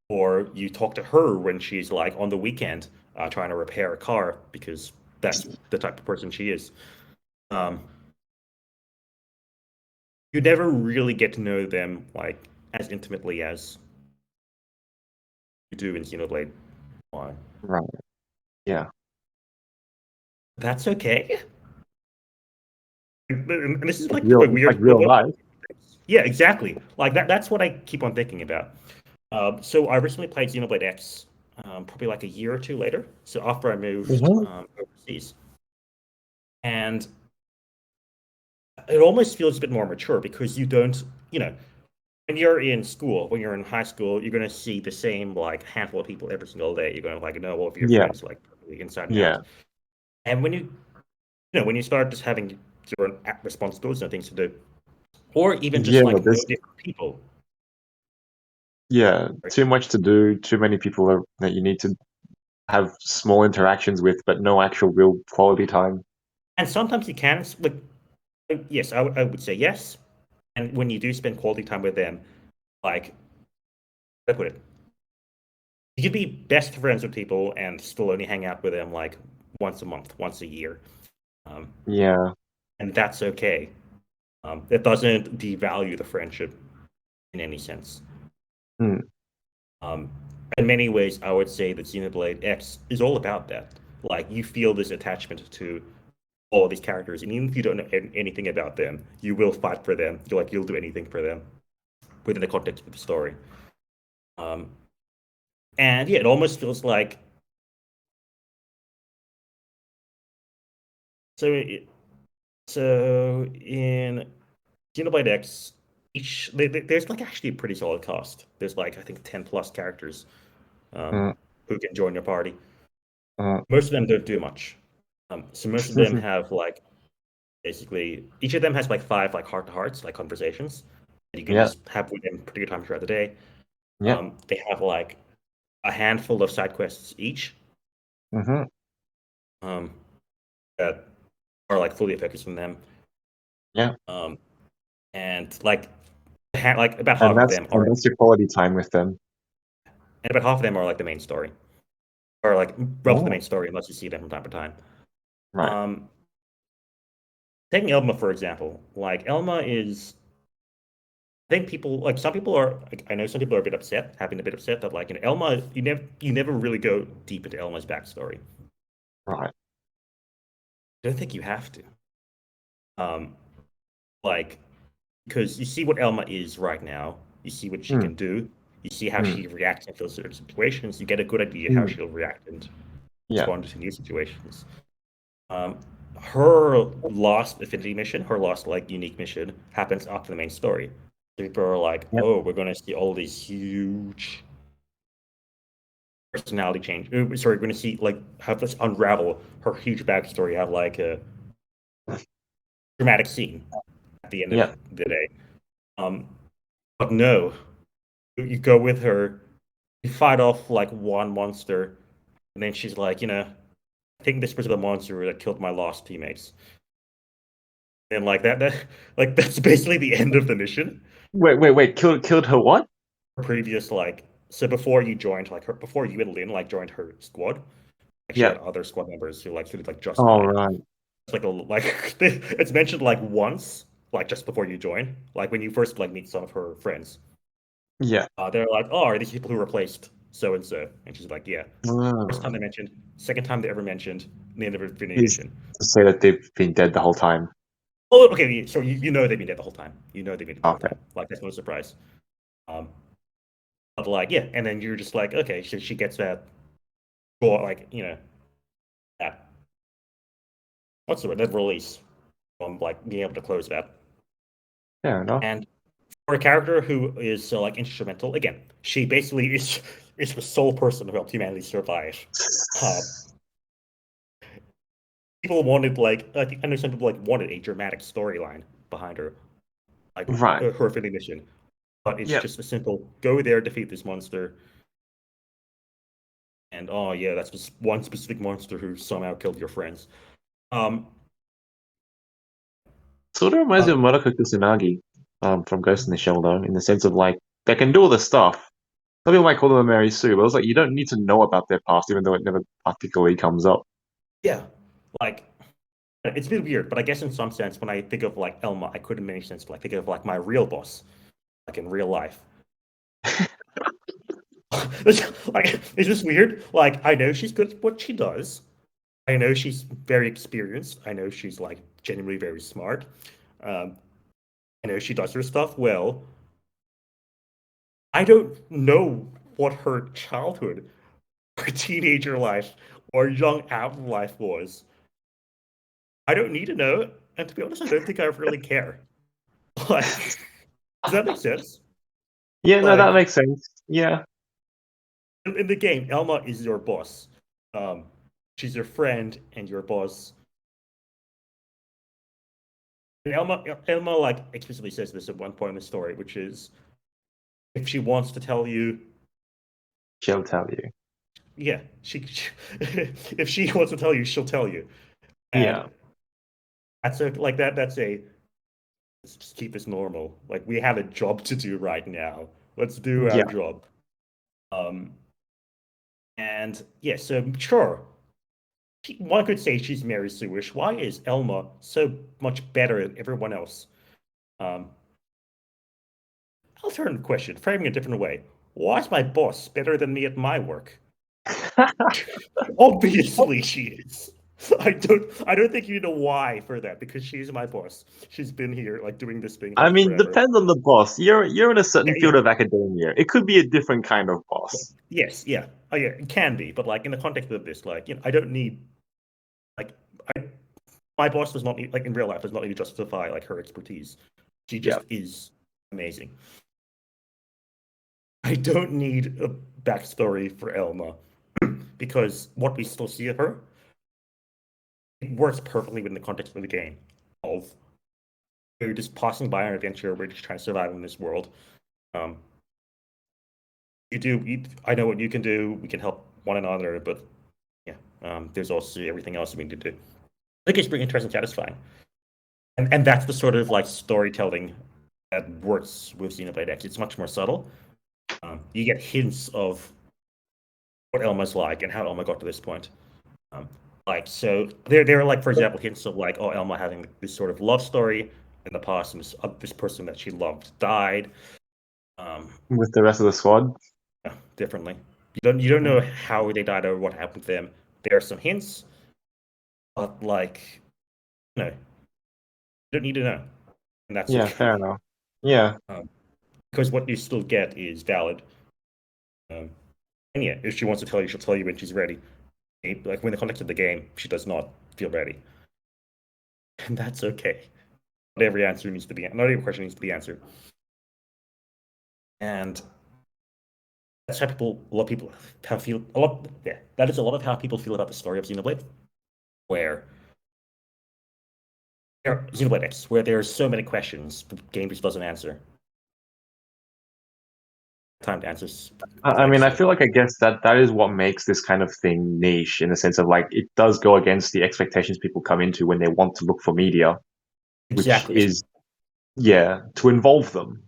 or you talk to her when she's like on the weekend trying to repair a car because that's the type of person she is. Um, you never really get to know them like as intimately as you do in Xenoblade One. Right. Yeah. That's okay. And this is like Real. a It's like weird real equivalent. life. Yeah, exactly. Like that's what I keep on thinking about. So I recently played Xenoblade X, probably like a year or two later. So after I moved Hmm. overseas, and it almost feels a bit more mature because you don't, when you're in school, when you're in high school, you're going to see the same like handful of people every single day. You're going to like know all of your Yeah. friends like inside and out. Yeah. And when you start just having your own responsibilities and things to do, or even just Yeah. like know There's different people. yeah Right? too much to do. Too many people that you need to have small interactions with, but no actual real quality time. And sometimes you can like yes, I would say yes. And when you do spend quality time with them, like I put it, you can be best friends with people and still only hang out with them like once a month, once a year, um, Yeah. and that's okay. It doesn't devalue the friendship in any sense. Mm. Um, in many ways, I would say that Xenoblade X is all about that. Like you feel this attachment to all of these characters, and even if you don't know anything about them, you will fight for them. You'll do anything for them within the context of the story. Um, and yeah, it almost feels like so. So in Xenoblade X, there's like actually a pretty solid cast. There's like I think 10 plus characters um, Mm. who can join your party. Mm. Most of them don't do much. So most of them have like basically each of them has like five like heart to hearts like conversations that you can Yeah. just have with them particular times throughout the day. Yeah. They have like a handful of side quests each Hmm. um, that are like fully focused on them. Yeah. Um, and like about And half of them and are that's your quality time with them. and about half of them are like the main story, or like roughly the main Oh. story, unless you see them from time to time. Right. Um, taking Elma for example, like Elma is, I think people like some people are like I know some people are a bit upset, have been a bit upset that like in Elma you never really go deep into Elma's backstory. Right. I don't think you have to. Um, like because you see what Elma is right now, you see what she Mm. can do, you see how Mm. she reacts in those certain situations, you get a good idea how Mm. she'll react and Yeah. respond to new situations. Um, her lost affinity mission, her lost like unique mission, happens after the main story. People are like, Yep. "Oh, we're going to see all these huge personality change." Sorry, we're going to see like have this unravel her huge backstory, have like a dramatic scene at the end of Yeah. the day. Um, but no, you go with her, you fight off like one monster, and then she's like, I think this was the monster that killed my lost teammates. And like that like that's basically the end of the mission. Wait. Killed her what? Previous like so before you joined like her before you and Lin like joined her squad, like she Yeah. had other squad members who like just All died. right. It's like a like it's mentioned like once, like just before you join, like when you first like meet some of her friends. Yeah. They're like, oh, are these people who replaced so and so? And she's like, yeah. First time Ah. they mentioned, second time they ever mentioned, the end of Infinity Is Mission. to say that they've been dead the whole time. Oh, okay. So you know they've been dead the whole time. You know they've been dead the whole Okay. time. Like that's no surprise. Um, but like yeah, and then you're just like, okay, so she gets that, well, like that what's the word? That release from like being able to close that. Fair enough. And for a character who is so like instrumental, again, she basically is the sole person who helped humanity survive. Uh, People wanted like I think I know some people like wanted a dramatic storyline behind her, like Right. her fitting mission. But it's Yep. just a simple go there, defeat this monster, And oh yeah, that's just one specific monster who somehow killed your friends. Um, Sort of reminds me uh, of Madoka Kusanagi, from Ghost in the Shell, though, in the sense of like they can do all the stuff. Some people might call them a Mary Sue, but it's like you don't need to know about their past, even though it never particularly comes up. yeah, like it's a bit weird, but I guess in some sense, when I think of like Elma, I could in many sense like think of like my real boss, like in real life. Like it's just weird. Like I know she's good at what she does. I know she's very experienced. I know she's like genuinely very smart. Um, I know she does her stuff well. I don't know what her childhood or teenager life or young adult life was. I don't need to know, and to be honest, I don't think I really care. Like, does that make sense? Yeah, no, that Like makes sense. Yeah, in the game, Elma is your boss. Um, she's your friend and your boss. And Elma like explicitly says this at one point in the story, which is if she wants to tell you, she'll tell you. yeah, she if she wants to tell you, she'll tell you. And Yeah, that's a like that. That's a let's just keep this normal. Like we have a job to do right now. Let's do our yeah. job. Um, and yeah, so sure, one could say she's Mary Sue-ish. Why is Elma so much better than everyone else? Um, I'll turn the question, framing a different way. Why is my boss better than me at my work? Obviously, she is. I don't think you know why for that because she's my boss. She's been here like doing this thing for I like mean, forever. depends on the boss. You're in a Yeah, certain yeah. field of academia. It could be a different kind of boss. Yes, yeah. Oh yeah, it can be, but like in the context of this, like I don't need like I, my boss does not need like in real life does not need to justify like her expertise. She Yeah. just is amazing. I don't need a backstory for Elma because what we still see of her, it works perfectly within the context of the game. Of we're just passing by an adventure, we're just trying to survive in this world. Um, I know what you can do. We can help one another, but yeah, there's also everything else we need to do. I think it's pretty interesting, and satisfying, and that's the sort of like storytelling that works with Xenoblade X. It's much more subtle. You get hints of what Elma's like and how Elma got to this point. Um, like so, there are like for example hints of like Elma having this sort of love story in the past, and this person that she loved died. With the rest of the squad. Differently. You don't know how they died or what happened to them. There are some hints, but like no, you don't need to know, and that's Yeah, fair okay. enough. Yeah, Because what you still get is valid. And yeah, if she wants to tell you, she'll tell you when she's ready. Like when the context of the game, she does not feel ready, and that's okay. Not every answer needs to be. Not every question needs to be answered, and that's how a lot of people how feel a lot. Yeah, that is a lot of how people feel about the story of Xenoblade, where Xenoblade X, where there are so many questions the game just doesn't answer. Time to answer. I Like mean, I so, feel like I guess that is what makes this kind of thing niche in the sense of like it does go against the expectations people come into when they want to look for media, which exactly, is yeah, to involve them.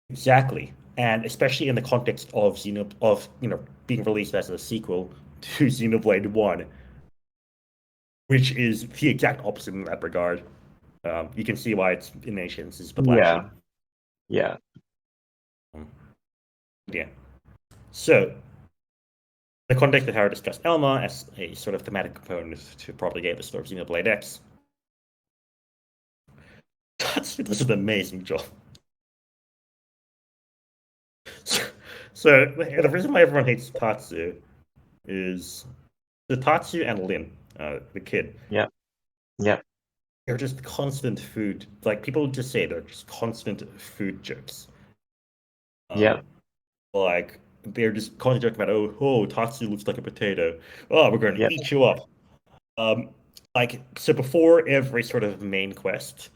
exactly, and especially in the context of being released as a sequel to Xenoblade One, which is the exact opposite in that regard. You can see why it's in Nations is the black Yeah, sheep. yeah, Um, yeah. So the context of how I discussed Elma as a sort of thematic component to propagate the story of Xenoblade X. Tatsu does an amazing job. So the reason why everyone hates Tatsu is the Tatsu and Lin, the kid. yeah, yeah, They're just constant food. Like people just say they're just constant food jokes. yeah. Um, like they're just constantly joking about Tatsu looks like a potato. Oh, we're going to Yeah. eat you up. Um, like so before every sort of main quest,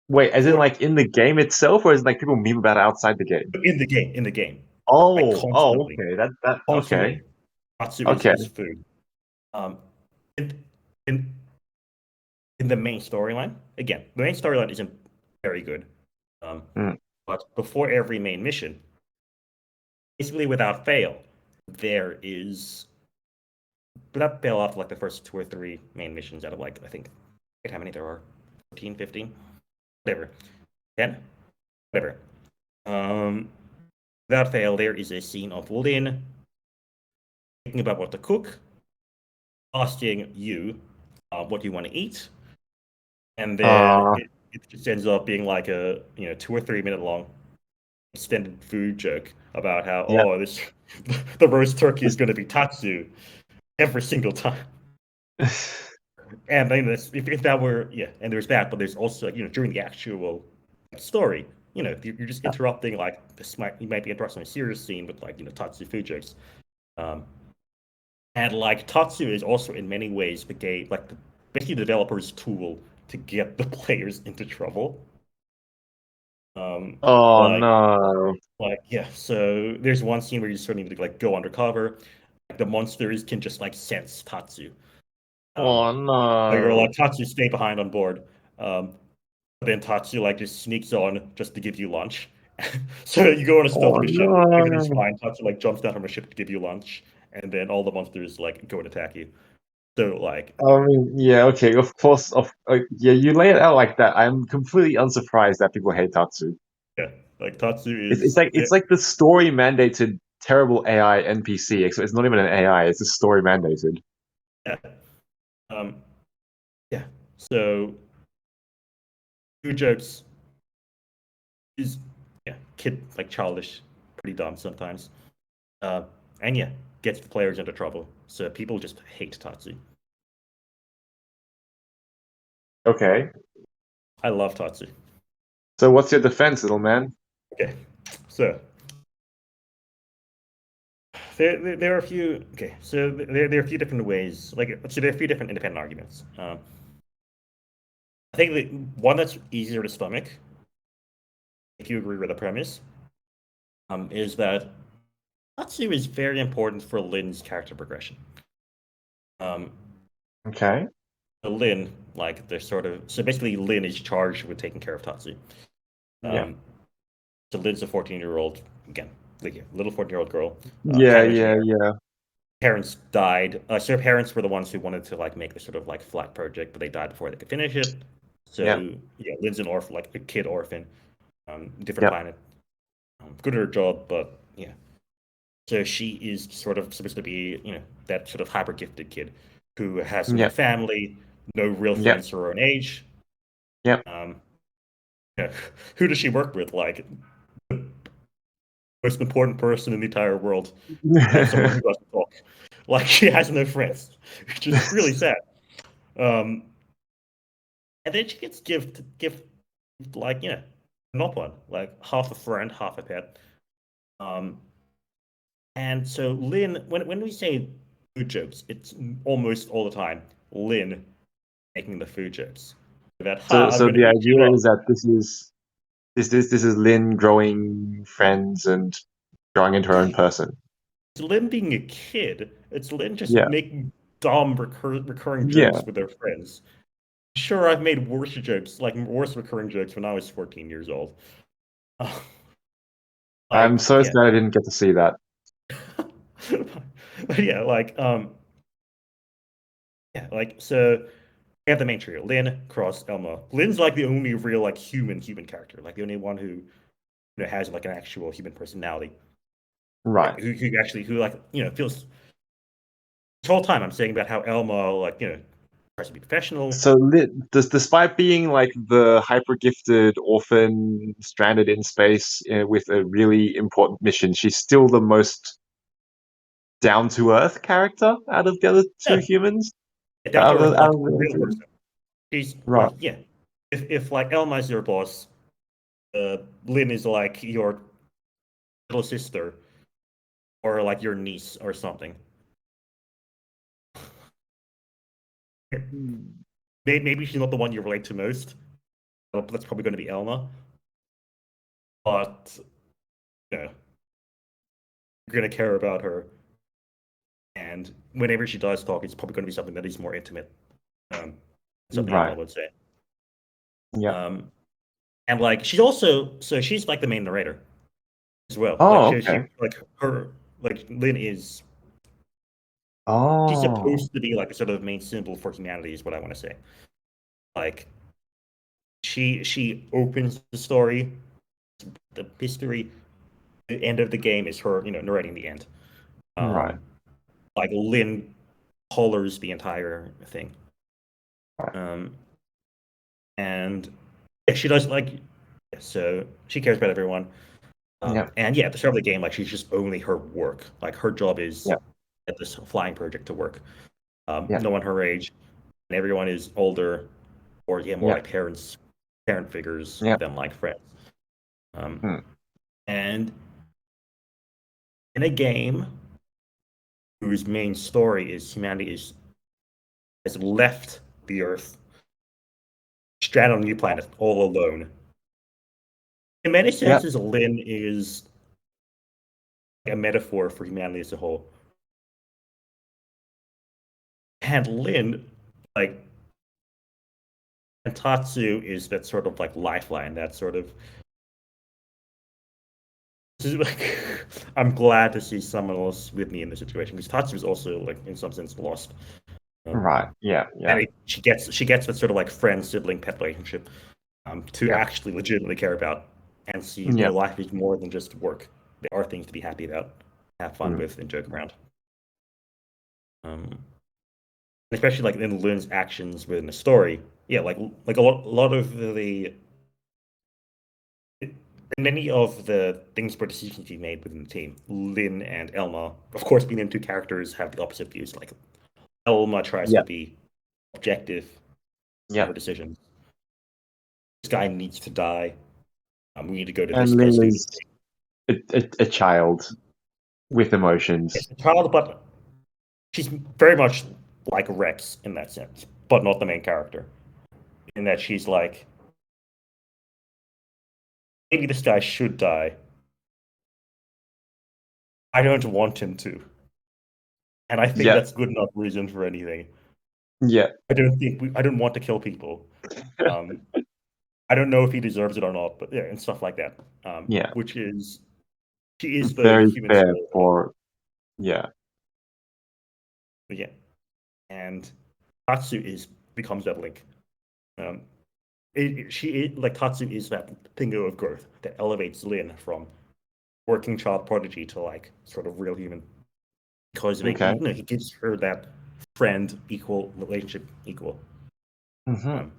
Wait, as in before like in the game itself, or is it like people meme about it outside the game? in the game, like Oh, constantly, okay. That okay. constantly. Tatsu Okay. is food. Um, in, in in the main storyline, again, the main storyline isn't very good. Um, Mm. but before every main mission, basically without fail, there is without fail off like the first 2 or 3 main missions out of like I think how many there are 14, 15, whatever, 10, whatever. Um, without fail, there is a scene of Lin thinking about what to cook, asking you what you want to eat, and then Uh, it just ends up being like a 2 or 3 minute long extended food joke about how yeah. this the roast turkey is going to be Tatsu every single time. And then if that were and there's that, but there's also during the actual story, you're just interrupting like you might be interrupting a serious scene with like Tatsu food jokes, um, and like Tatsu is also in many ways the game like basically the developer's tool to get the players into trouble. Um, Oh like no. so there's one scene where you just sort of need to like go undercover. Like, the monsters can just like sense Tatsu. Oh So you're no. like Tatsu, stay behind on board. But then Tatsu like just sneaks on just to give you lunch. So you go on a stealth Oh mission, everything's no. fine. Tatsu like jumps down from a ship to give you lunch, and then all the monsters like go and attack you. So like I mean, yeah, okay, of course, yeah, you lay it out like that. I'm completely unsurprised that people hate Tatsu. yeah, like Tatsu It's is like it's like the story mandated terrible AI NPC. It's not even an AI. It's a story mandated. yeah. Um, yeah. So two jokes is kid like childish, pretty dumb sometimes. Uh, and gets the players into trouble. So people just hate Tatsu. Okay. I love Tatsu. So what's your defense, little man? Okay, so there are a few. Okay, so there are a few different ways. Like, so there are a few different independent arguments. I think the one that's easier to stomach, if you agree with the premise, is that Tatsu is very important for Lin's character progression. Um, Okay. so Lin, like, they're sort of so basically Lin is charged with taking care of Tatsu. Yeah. Um, so Lin's a 14-year-old again, like a little 14-year-old girl, Yeah, chem yeah, engineer. yeah. Parents died. So her parents were the ones who wanted to like make this sort of like flat project, but they died before they could finish it. Yeah. So Lynn's an orphan, like a kid orphan, different Yeah. planet, good at her job, but yeah. So she is sort of supposed to be that sort of hyper gifted kid who has Yeah. no family, no real Yeah. friends her own age. Yeah. Um, yeah. Who does she work with? Like the most important person in the entire world, someone who doesn't talk. Like she has no friends, which is really sad. Um, and then she gets gift like not one, like half a friend, half a pet. Um, and so Lynn, when we say food jokes, it's almost all the time Lynn making the food jokes. That So I'm so gonna the eat you idea up. is that this is Lynn growing friends and growing into her own person. It's Lynn being a kid. It's Lynn just Yeah. making dumb recurring Yeah. jokes with her friends. Sure, I've made worse jokes, like worse recurring jokes when I was 14 years old. I'm Like, so sad I didn't get to see that. yeah, so we have the main trio: Lynn, Cross, Elma. Lynn's like the only real like human character, like the only one who has like an actual human personality, Right. who like feels the whole time I'm saying about how Elma like tries to be professional. So, despite being like the hyper gifted orphan stranded in space with a really important mission, she's still the most down to earth character out of the other two Yeah, humans. down to earth, Out like of the other real two. person. She's Right. like if like Elma is your boss, Lynn is like your little sister or like your niece or something. Hmm. Maybe she's not the one you relate to most. That's probably going to be Elma. But you're going to care about her. and whenever she does talk, it's probably going to be something that is more intimate. Something Right. Elma would say. Yeah. And like she's like the main narrator as well. Like Oh, she okay. like her like Lin is she's Oh, supposed to be like a sort of main symbol for humanity is what I want to say. Like she opens the story, the history, the end of the game is her, narrating the end. right. Um, like Lin colors the entire thing. Right. Um, and yeah, she does like so she cares about everyone. Yeah. And yeah, at the start of the game, like she's just only her work. Like her job is Yeah. at this flying project to work. Yeah. No one her age, and everyone is older, or yeah, more Yeah. like parent figures Yeah. than like friends. Um, Hmm. and in a game whose main story is humanity has left the Earth, stranded on a new planet, all alone. In many Yeah. senses, Lin is a metaphor for humanity as a whole. And Lin, like, and Tatsu is that sort of like lifeline, that sort of. This is like, I'm glad to see someone else with me in this situation because Tatsu is also like in some sense lost. Um, Right. Yeah. Yeah. and she gets that sort of like friend sibling pet relationship to Yeah. actually legitimately care about and see Yeah. life is more than just work. There are things to be happy about, have fun Mm. with, and joke around. Um, especially like in Lynn's actions within the story. Yeah, like a lot of the many of the things for decisions he made within the team, Lynn and Elma, of course, being them two characters, have the opposite views. Like Elma tries Yeah. to be objective in Yeah. her decisions. This guy needs to die. We need to go to this And place. Lynn Do this is a child with emotions. thing. Child, but she's very much like Rex in that sense, but not the main character. In that she's like, maybe this guy should die. I don't want him to, and I think Yeah. that's good enough reason for anything. Yeah. I don't want to kill people. Um, I don't know if he deserves it or not, but yeah, and stuff like that. Yeah. Which is she is the Very human fair soul. for. Yeah. Yeah, and Tatsu becomes that link. Um, like Tatsu is that finger of growth that elevates Lin from working child prodigy to like sort of real human because Okay. he gives her that friend equal relationship equal. Hmm. Um,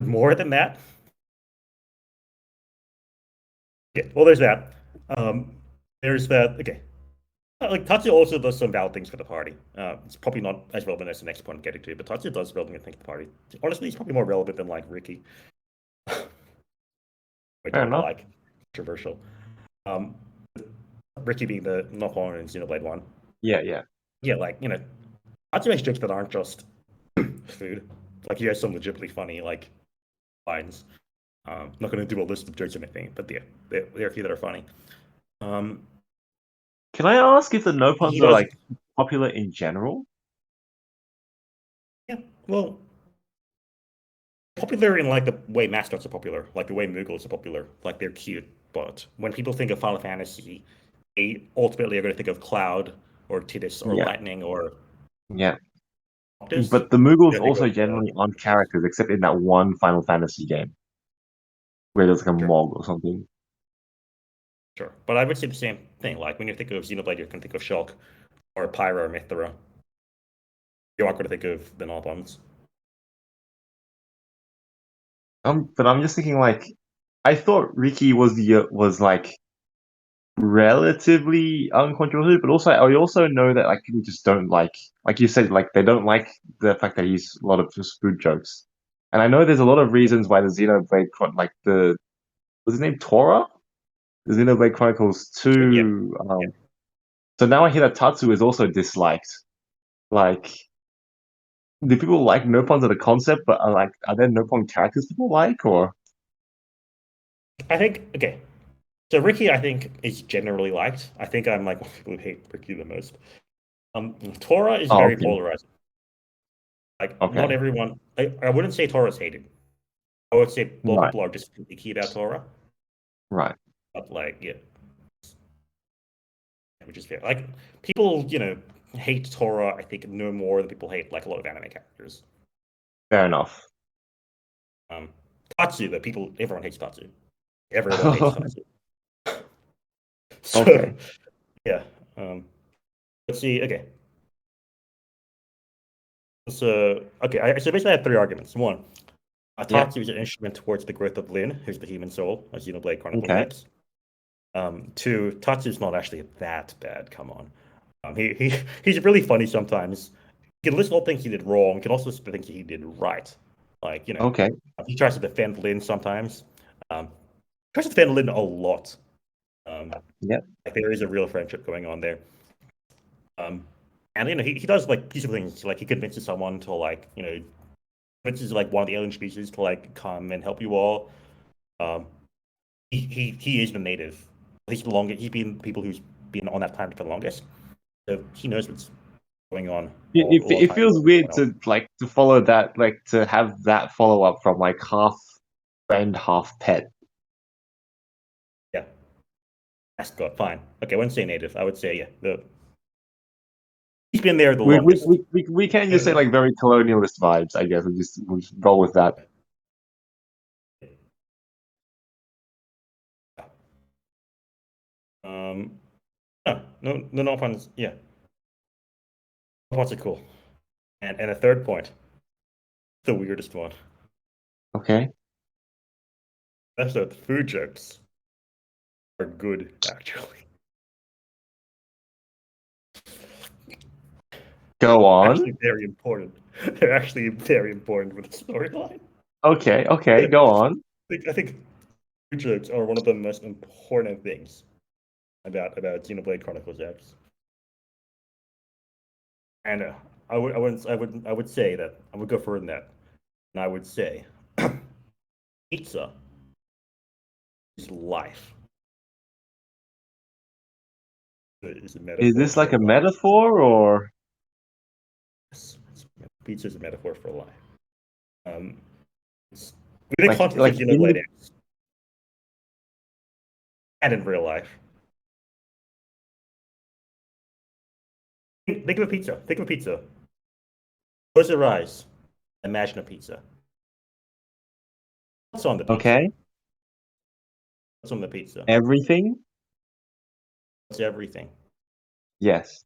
more than that, yeah. Well, there's that. Um, there's that. Okay, like Tatsu also does some valid things for the party. It's probably not as relevant as the next point I'm getting to, but Tatsu does relevant things for the party. Honestly, he's probably more relevant than like Ricky, which Fair I enough. like. Controversial. Um, Ricky being the knock on in Xenoblade One. Yeah. Yeah. Yeah, like Tatsu makes jokes that aren't just food. Like he has some legitimately funny like lines. Not going to do a list of jokes or anything, but yeah, there are a few that are funny. Um, Can I ask if the no he puns are does. like popular in general? Yeah, well, popular in like the way mascots are popular, like the way Moogles are popular, like they're cute. But when people think of Final Fantasy, they ultimately are going to think of Cloud or Tidus or Yeah. Lightning or Yeah. Optus. But the Moogles They're going to also think of generally aren't Tidus. characters, except in that one Final Fantasy game where there's like a Sure, Mog or something. sure. But I would say the same thing. Like when you think of Xenoblade, you can think of Shulk or Pyra or Mithra. You aren't going to think of the Narbons. But I'm just thinking like, I thought Ricky was like relatively uncontroversial, but also I also know that like people just don't like you said, like they don't like the fact that he's a lot of just food jokes. And I know there's a lot of reasons why the like the was his name Tora? The Xenoblade Chronicles Yeah, 2. yeah. So now I hear that Tatsu is also disliked. Like, do people like Nopons as a concept, but are there Nopon characters people like, or I think okay. So Ricky, I think, is generally liked. I think I'm like one of the people who hate Ricky the most. Tora is very okay. polarizing. Like not Okay. everyone. I wouldn't say Tora's hated. I would say a lot of Right. people are just picky about Tora. Right. But like, yeah, which is fair. Like people, hate Tora. I think no more than people hate like a lot of anime characters. Fair enough. Um, Tatsu, though, everyone hates Tatsu. Everyone hates Tatsu. So Okay. yeah. Let's see. Okay. So so basically, I have three arguments. One, Yeah. Tatsu is an instrument towards the growth of Lin, who's the human soul, as Xenoblade Chronicles Okay. X. Two, Tatsu's not actually that bad. Come on. He's really funny sometimes. You can list all things he did wrong. You can also list the things he did right. Like, Okay. he tries to defend Lin sometimes. Tries to defend Lin a lot. Yeah. Like there is a real friendship going on there. And he does like peaceful things. Like he convinces someone to convinces like one of the alien species to like come and help you all. Um, he is the native. He's the longest. He's been people who's been on that planet for the longest. So he knows what's going on. It feels weird to follow that, like to have that follow up from like half friend, half pet. Yeah, mascot. Fine. Okay, I wouldn't say native. I would say yeah. He's been there the longest. We can't just say like very colonialist vibes. I guess we'll just roll with that. No puns. Yeah, puns are cool. And a third point, the weirdest one. Okay. That's that food jokes are good, actually. Go on. Actually, very important. They're actually very important for the storyline. Okay. Okay. Go on. I think food jokes are one of the most important things about Xenoblade Chronicles X. And I would say that I would go further than that, and I would say pizza is life. Is a metaphor. Is this like a metaphor or? Pizza is a metaphor for life. Within the context like of Xenoblade X, and in real life. Think of a pizza. Think of a pizza. Close your eyes. Imagine a pizza. What's on the pizza? Okay. What's on the pizza? Everything? What's everything? Yes.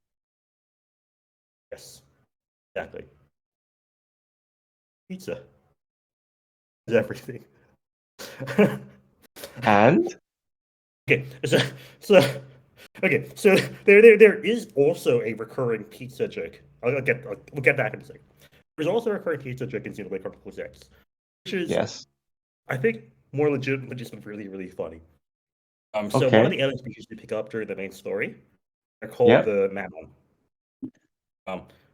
Yes. Exactly. Pizza is everything. And? Okay, so okay, so there is also a recurring pizza joke. We'll get back in a second. There's also a recurring pizza joke in Xenoblade Chronicles X, which is, Yes. I think, more legitimately just really, really funny. So Okay. one of the alien species we pick up during the main story, they're called the Manon.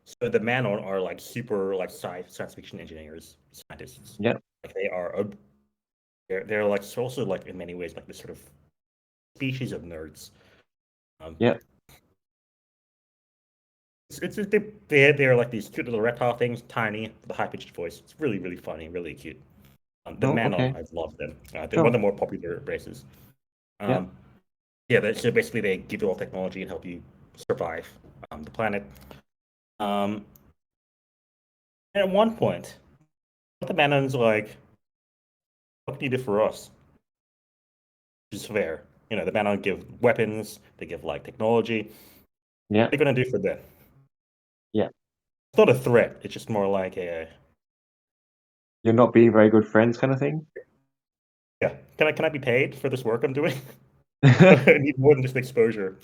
So the Manon are like super like science fiction engineers, scientists. Yeah. Like they are, they're like also like in many ways like this sort of species of nerds. Yeah. They're like these cute little reptile things, tiny, with a high pitched voice. It's really, really funny, really cute. The Manon, Okay. I love them. They're Sure. one of the more popular races. Yeah. So basically they give you all technology and help you survive the planet. And at one point, the Manon's like, what can you do for us? Which is fair. The Manon give weapons, they give like technology. Yeah. What are they gonna do for them? Yeah. It's not a threat, it's just more like a You're not being very good friends kind of thing? yeah. Can I be paid for this work I'm doing? I need more than just exposure.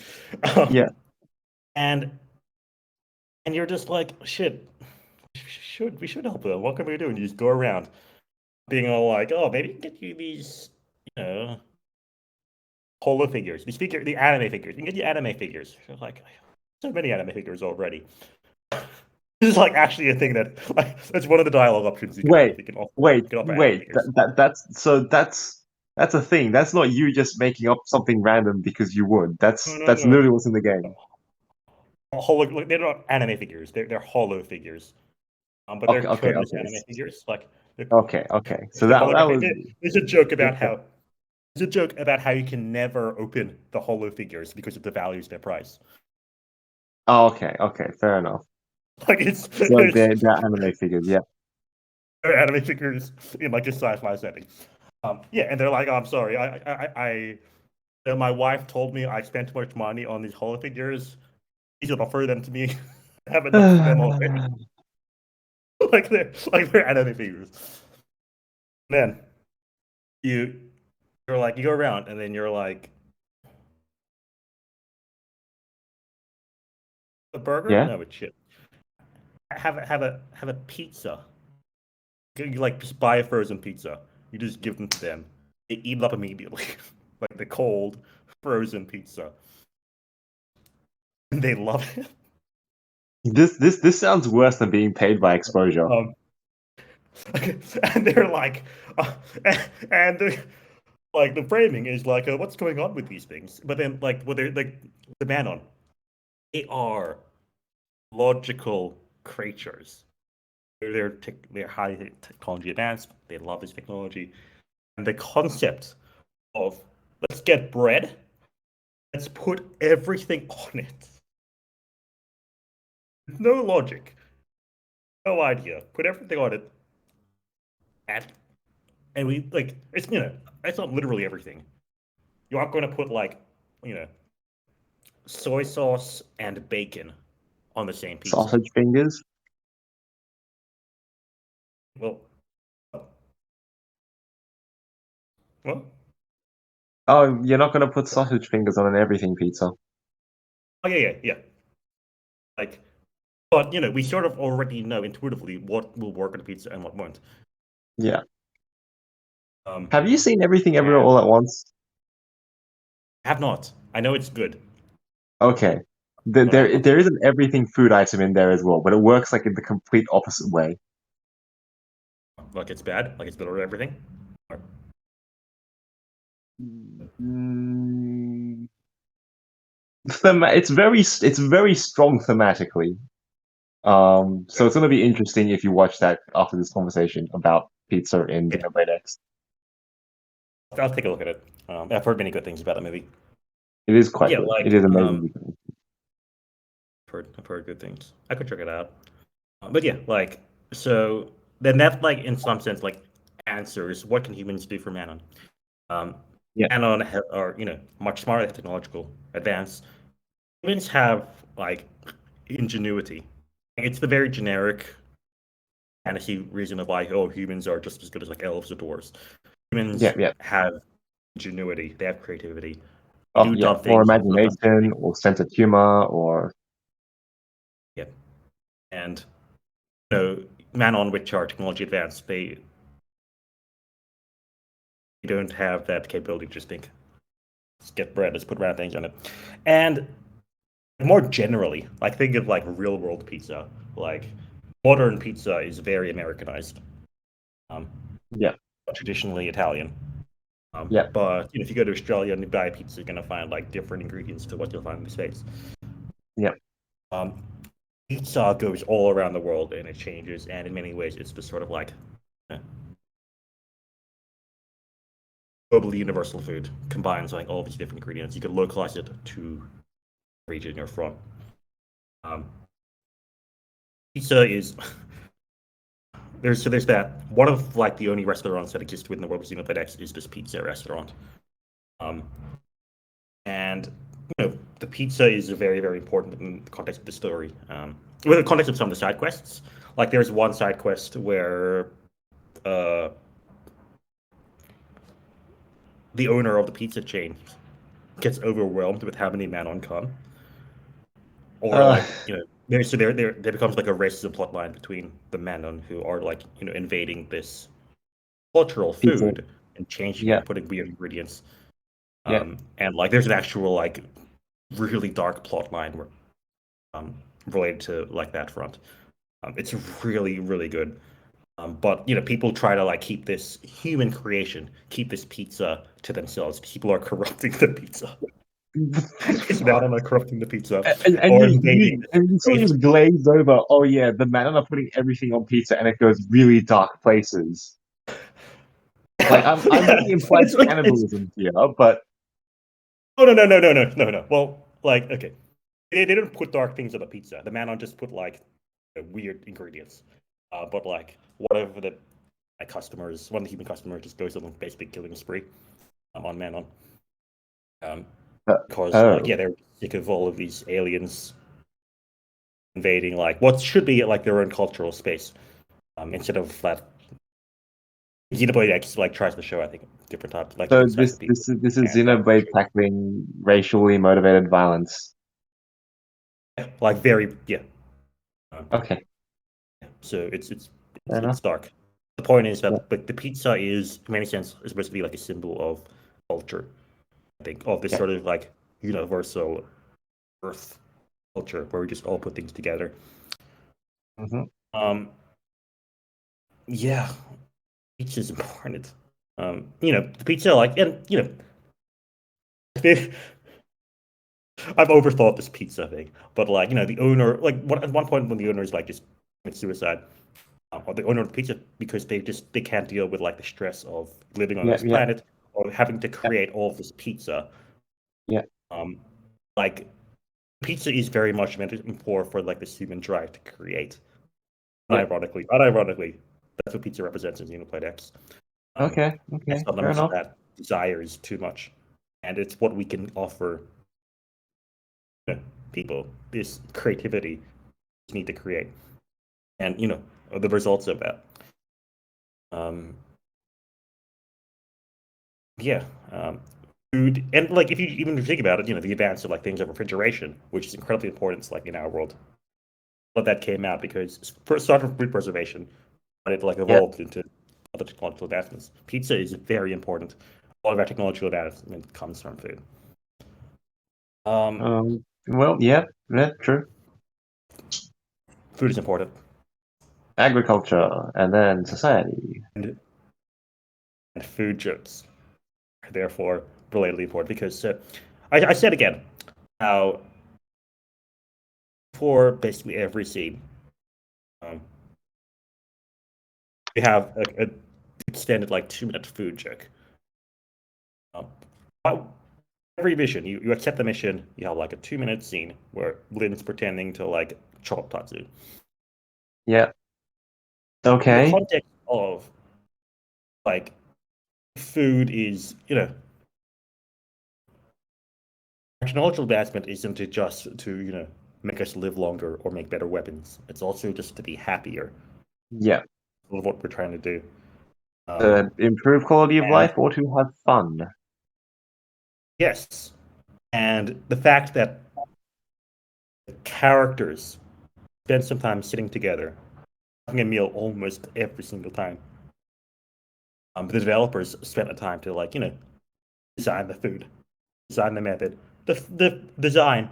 Yeah. And you're just like, shit, we should help them. What can we do? And you just go around being all like, oh, maybe we can get you these, holo figures, the anime figures. We can get you anime figures. You're like, so many anime figures already. This is like actually a thing that's one of the dialogue options you can have. You can offer Wait. anime figures. That's That's a thing. That's not you just making up something random because you would. That's No, that's no. literally what's in the game. Like, they're not anime figures. They're hollow figures. But they're Okay. termed as anime figures. Like, Okay. So they call that was there's a joke about how you can never open the hollow figures because of the values of their price. okay. Fair enough. Like it's So they're anime figures. Yeah. they're anime figures in like a sci-fi setting. Yeah, and they're like, oh, I'm sorry, my wife told me I spent too much money on these hollow figures. Please offer them to me. I have enough of them already. They're anime figures. Then you're like you go around and then you're like a burger? Yeah. No, it's shit. Have a pizza. You like just buy a frozen pizza. You just give them to them. They eat it up immediately. Like the cold, frozen pizza. And they love it. This sounds worse than being paid by exposure. Um, and they're like, and they're, like the framing is like, what's going on with these things? But then, like, what they're like, the man on, they are logical creatures. They're high technology advanced. They love this technology, and the concept of let's get bread, let's put everything on it. No logic, no idea. Put everything on it, and we like it's not literally everything. You aren't going to put like you know soy sauce and bacon on the same pizza. Sausage fingers. Well, well, Oh, you're not gonna put sausage fingers on an everything pizza. oh yeah. Like, but we sort of already know intuitively what will work on a pizza and what won't. Yeah. Um, Have you seen Everything Everywhere and All at Once? I have not. I know it's good, Okay. but I have not. There is an everything food item in there as well, but it works like in the complete opposite way. Like it's bad. Like it's literally everything. Or- Mm, it's very strong thematically. So it's gonna be interesting if you watch that after this conversation about pizza in Yeah, Xenoblade X. I'll take a look at it. I've heard many good things about that movie. It is quite Yeah, good. It like is amazing. I've heard good things. I could check it out. But yeah, like so then that like in some sense like answers what can humans do for Manon. Um, Yeah. Manon are much smarter, technological, advanced. Humans have like ingenuity. It's the very generic fantasy reason of why humans are just as good as like elves or dwarves. Humans Yeah. have ingenuity. They have creativity. They Oh do yeah. dumb Or things and love dumb imagination, things. or sense of humor, or Yeah, and Manon, which are technology advanced, they don't have that capability to just think, let's get bread, let's put round things on it. And more generally, like think of like real world pizza. Like modern pizza is very Americanized, um, yeah. traditionally Italian. Yeah. But if you go to Australia and you buy pizza, you're gonna find like different ingredients to what you'll find in the States. Yeah. Um, Pizza goes all around the world and it changes, and in many ways, it's just sort of like globally universal food. Combines like all these different ingredients. You can localize it to the region you're from. Um, Pizza is there's that one of like the only restaurants that exist within the world of Xenoblade X is this pizza restaurant. Um, and the pizza is very very important in the context of the story. With the context of some of the side quests, like there's one side quest where uh, the owner of the pizza chain gets overwhelmed with how many Manon come, or Uh, like there becomes like a racism plot line between the Manon who are like invading this cultural pizza. food and changing Yeah. it, putting weird ingredients. Yeah. And like there's an actual like really dark plot line where related to like that front. It's really really good. But people try to like keep this human creation, keep this pizza to themselves. People are corrupting the pizza. It's not am I corrupting the pizza and or invading you sort of space. just glazed over. Oh yeah, the man are putting everything on pizza, and it goes really dark places. Like I'm Yeah, thinking but implied it's like it's cannibalism here, but no. Well, like okay, they didn't put dark things on the pizza. The man on just put like weird ingredients. But like whatever the customers, one of the human customers just goes on like basically killing spree on Manon. Um, uh, because like oh, they're sick of all of these aliens invading like what should be like their own cultural space. Instead of that, Xenoblade X like tries to show I think different types like so different types of people this is and tries to Xenoblade show tackling racially motivated violence. like very yeah. Um, Okay, so fair enough. it's dark. The point is Yeah, that the pizza is in many sense is supposed to be like a symbol of culture. I think of this yeah. sort of like universal Earth culture where we just all put things together. Hmm. Um, yeah, pizza is important. The pizza like and I've overthought this pizza thing, but like the owner like at one point when the owner is like just commits suicide, or the owner of the pizza because they can't deal with like the stress of living on Yeah, this yeah, planet or having to yeah, create all of this pizza. yeah, Um, like pizza is very much meant for like this human drive to create. yeah. Unironically, that's what pizza represents in Xenoblade X. Um, Okay, and okay, fair sometimes enough. that desire is too much, and it's what we can offer people. This creativity we need to create, and the results of that. Um, yeah, food, and like if you even think about it, the advance of like things like refrigeration, which is incredibly important, like in our world. But that came out because first started from food preservation, but it like Yeah. evolved into other technological advancements. Pizza is very important. All of our technological advancement comes from food. Um, Well, yeah, yeah, true. Food is important, Agriculture and then society. and, food jokes are therefore relatedly important because I said again how for basically every scene, um, we have a extended like 2 minute food joke. Um, every mission, you accept the mission, you have like a 2 minute scene where Lin's pretending to like chop Tatsu. Yeah. In the Okay. context of like food is, technological advancement isn't to just to, make us live longer or make better weapons. It's also just to be happier Yeah. with what we're trying to do. Um, To improve quality of and life or to have fun. yes, and the fact that the characters spend some time sitting together, having a meal almost every single time. The developers spent the time to like, design the food, design the method, the design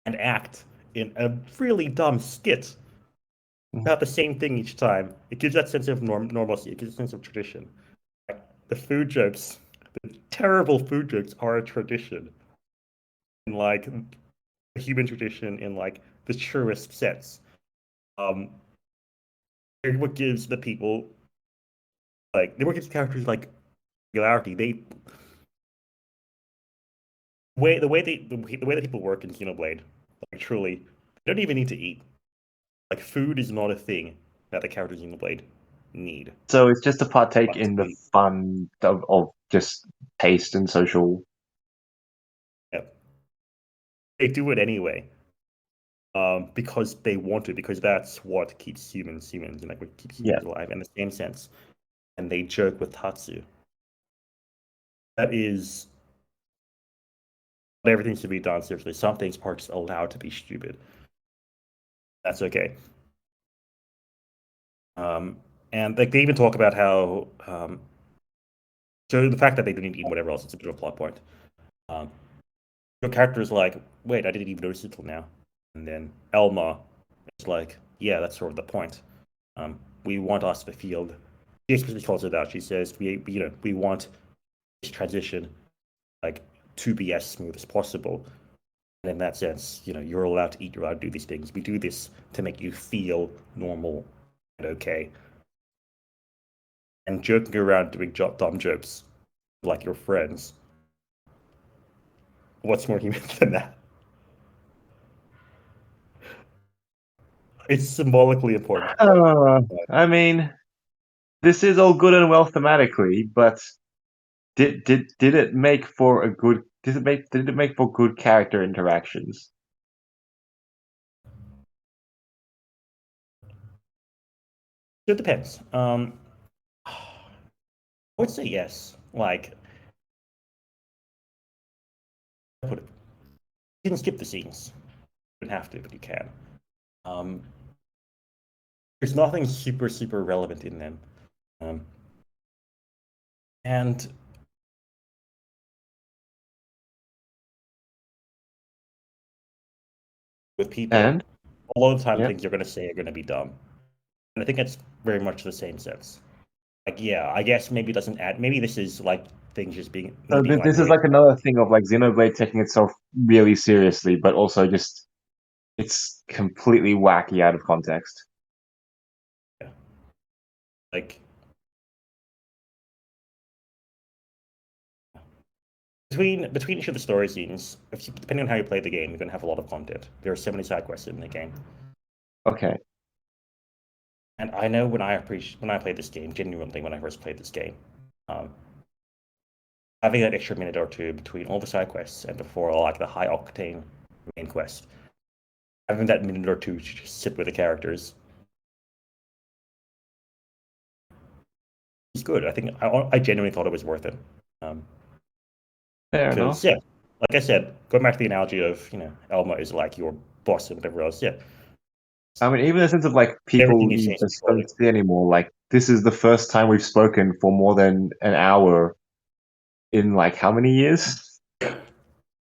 and act in a really dumb skit about the same thing each time. It gives that sense of normalcy. It gives a sense of tradition. Like, the food jokes, the terrible food jokes are a tradition in like the human tradition in like the truest sense. Um, they're what gives the people like they what gives characters like regularity. The way that people work in Xenoblade, like truly, they don't even need to eat. Like food is not a thing that the characters in Xenoblade need. So it's just to partake But in the fun of just taste and social. yeah, they do it anyway. Because they want to, because that's what keeps humans, and like what keeps Yeah. humans alive in the same sense. And they joke with Tatsu. That is everything should be done seriously. Some things are just allowed to be stupid. That's okay. Um, and like they even talk about how so the fact that they didn't eat whatever else, it's a bit of a plot point. Um, your character is like, wait, I didn't even notice it till now. And then Elma is like, yeah, that's sort of the point. Um, we want us to feel. She explicitly calls it out. She says we want this transition like to be as smooth as possible. And in that sense, you're allowed to eat, you're allowed to do these things. We do this to make you feel normal and okay. And joking around doing dumb jokes like your friends. What's more human than that? It's symbolically important. I mean, this is all good and well thematically, but did it make for a good? Did it make for good character interactions? It depends. I would say yes. Like, put it, you can skip the scenes. You don't have to, but you can. Um, there's nothing super, super relevant in them. And with people, And a lot of the time yeah, things you're going to say are going to be dumb. And I think that's very much the same sense. Like, yeah, I guess maybe it doesn't add. Maybe this is like things just being me so being like this is really. like another thing of like Xenoblade taking itself really seriously, but also just it's completely wacky out of context. Yeah. Like between each of the story scenes, depending on how you play the game, you're going to have a lot of content. There are so many side quests in the game. Okay. And I know when I played this game, genuinely when I first played this game, um, having that extra minute or two between all the side quests and before like the high octane main quest, having that minute or two to just sit with the characters is good. I think I genuinely thought it was worth it. Fair Because enough. yeah, like I said, going back to the analogy of Elma is like your boss and whatever else. Yeah, I mean, even in the sense of like people everything you you say just slowly. don't see anymore. Like this is the first time we've spoken for more than an hour in like how many years?